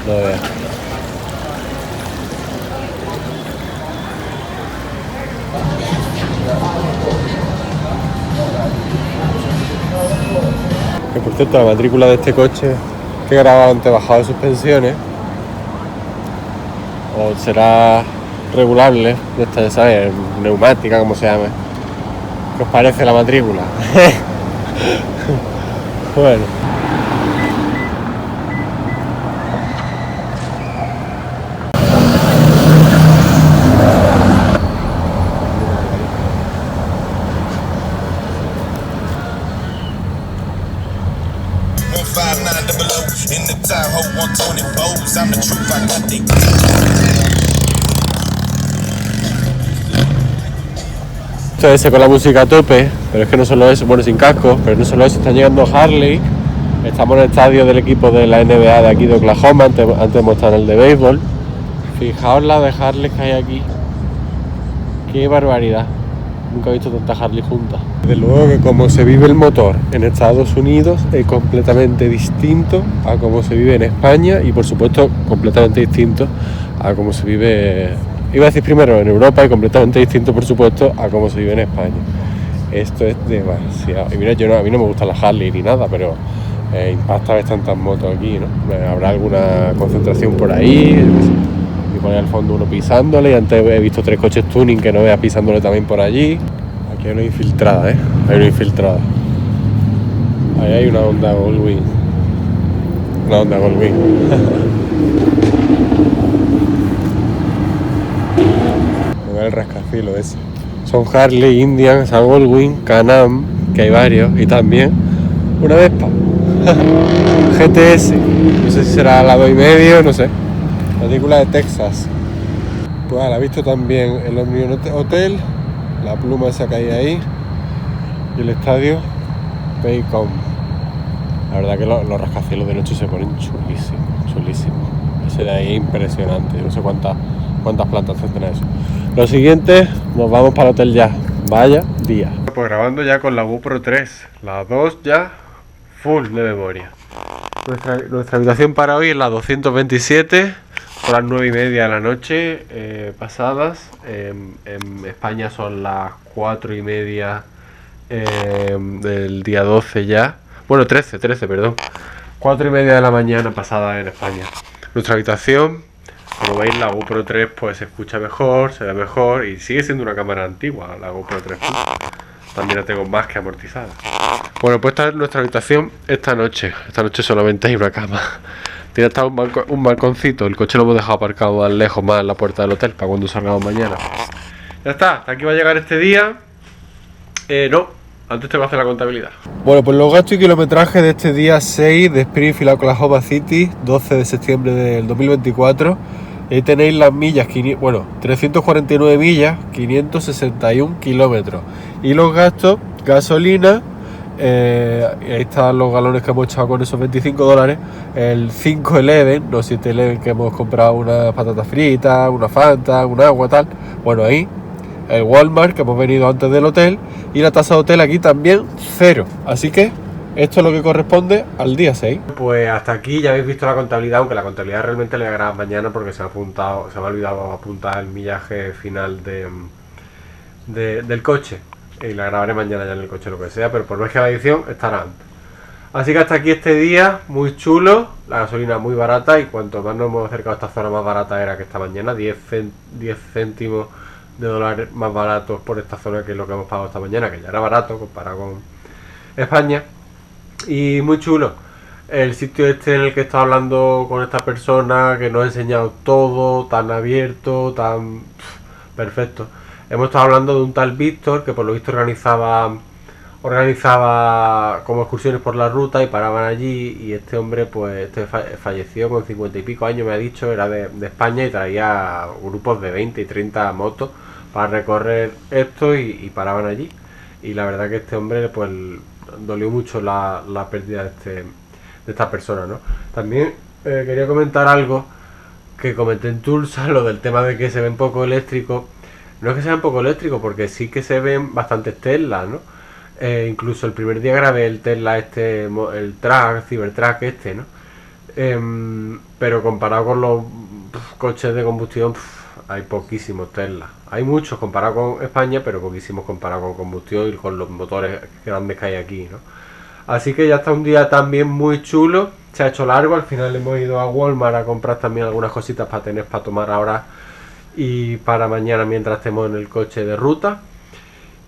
Speaker 1: No veas. Que por cierto, la matrícula de este coche que he grabado antes bajado de suspensiones o será regulable, de esta, ¿sabes? Neumática, como se llame. ¿Qué os parece la matrícula? Bueno. Esto es con la música a tope, pero es que no solo eso, bueno, sin casco, pero no solo eso, están llegando Harley. Estamos en el estadio del equipo de la NBA de aquí de Oklahoma, antes hemos estado en el de béisbol. Fijaos la de Harley que hay aquí. Qué barbaridad, nunca he visto tanta Harley juntas. Desde luego que como se vive el motor en Estados Unidos es completamente distinto a cómo se vive en España y por supuesto completamente distinto a cómo se vive, iba a decir primero en Europa y completamente distinto por supuesto a cómo se vive en España. Esto es demasiado. Y mira, a mí no me gustan las Harley ni nada, pero impacta ver tantas motos aquí, ¿no? Habrá alguna concentración por ahí, y por ahí al fondo uno pisándole, y antes he visto 3 coches tuning que no veas pisándole también por allí. Aquí hay una infiltrada, hay una infiltrada. Ahí hay una Honda Goldwing. Una Honda Goldwing. Mira el rascacielos ese. Son Harley, Indian, San Goldwing, Can-Am, que hay varios, y también una Vespa. GTS, no sé si será la 2,5, no sé. Matrícula de Texas. Pues la he visto también el Omnium Hotel, la pluma esa que hay ahí, y el estadio Paycom. La verdad que los rascacielos de noche se ponen chulísimos. Ese de ahí es impresionante, no sé cuántas plantas tendrá eso. Lo siguiente, nos vamos para el hotel ya. Vaya día. Pues grabando ya con la GoPro 3, las 2 ya full de memoria. Nuestra habitación para hoy es la 227, por las 9:30 de la noche pasadas. En España son las 4:30 del día 12 ya. Bueno, 13, perdón. 4:30 de la mañana pasada en España. Nuestra habitación, como veis, la GoPro 3 pues se escucha mejor, se ve mejor y sigue siendo una cámara antigua, la GoPro 3 Plus. También la tengo más que amortizada. Bueno, pues esta es nuestra habitación esta noche. Esta noche solamente hay una cama. Tiene hasta un balconcito. El coche lo hemos dejado aparcado más lejos, más en la puerta del hotel, para cuando salgamos mañana. Ya está, hasta aquí va a llegar este día. No, antes tengo que hacer la contabilidad. Bueno, pues los gastos y kilometraje de este día 6 de Springfield a Oklahoma City, 12 de septiembre del 2024. Y ahí tenéis las millas, 349 millas, 561 kilómetros. Y los gastos, gasolina, ahí están los galones que hemos echado con esos $25, el 5-Eleven, no 7-Eleven, que hemos comprado unas patatas fritas, una Fanta, un agua, tal. Bueno, ahí, el Walmart, que hemos venido antes del hotel, y la tasa de hotel aquí también 0. Así que esto es lo que corresponde al día 6. Pues hasta aquí ya habéis visto la contabilidad, aunque la contabilidad realmente la voy a grabar mañana porque se me ha olvidado apuntar el millaje final del coche. Y la grabaré mañana ya en el coche, lo que sea, pero por no es que la edición estará antes. Así que hasta aquí este día, muy chulo, la gasolina muy barata y cuanto más nos hemos acercado a esta zona más barata era que esta mañana, 10 céntimos de dólares más baratos por esta zona que es lo que hemos pagado esta mañana, que ya era barato comparado con España. Y muy chulo el sitio este en el que he estado hablando con esta persona, que nos ha enseñado todo, tan abierto, tan perfecto. Hemos estado hablando de un tal Víctor que por lo visto organizaba
Speaker 4: organizaba como excursiones por la ruta y paraban allí, y este hombre pues falleció con 50 y pico años, me ha dicho, era de España y traía grupos de 20 y 30 motos para recorrer esto y paraban allí. Y la verdad que este hombre pues dolió mucho la pérdida de esta persona, ¿no? También quería comentar algo que comenté en Tulsa, lo del tema de que se ven poco eléctricos. No es que sean poco eléctricos, porque sí que se ven bastantes Teslas, ¿no? Incluso el primer día grabé el Tesla el Cybertruck ¿no? Pero comparado con los coches de combustión, hay poquísimos Tesla. Hay muchos comparado con España, pero poquísimos comparado con combustión y con los motores grandes que hay aquí, ¿no? Así que ya está un día también muy chulo. Se ha hecho largo, al final hemos ido a Walmart a comprar también algunas cositas para tomar ahora y para mañana mientras estemos en el coche de ruta.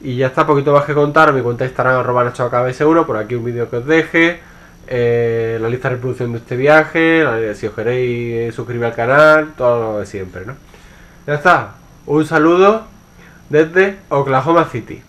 Speaker 4: Y ya está, poquito más que contar. Mi cuenta estará @NachoKBS1. Por aquí un vídeo que os deje, la lista de reproducción de este viaje, si os queréis suscribir al canal, todo lo de siempre, ¿no? Ya está, un saludo desde Oklahoma City.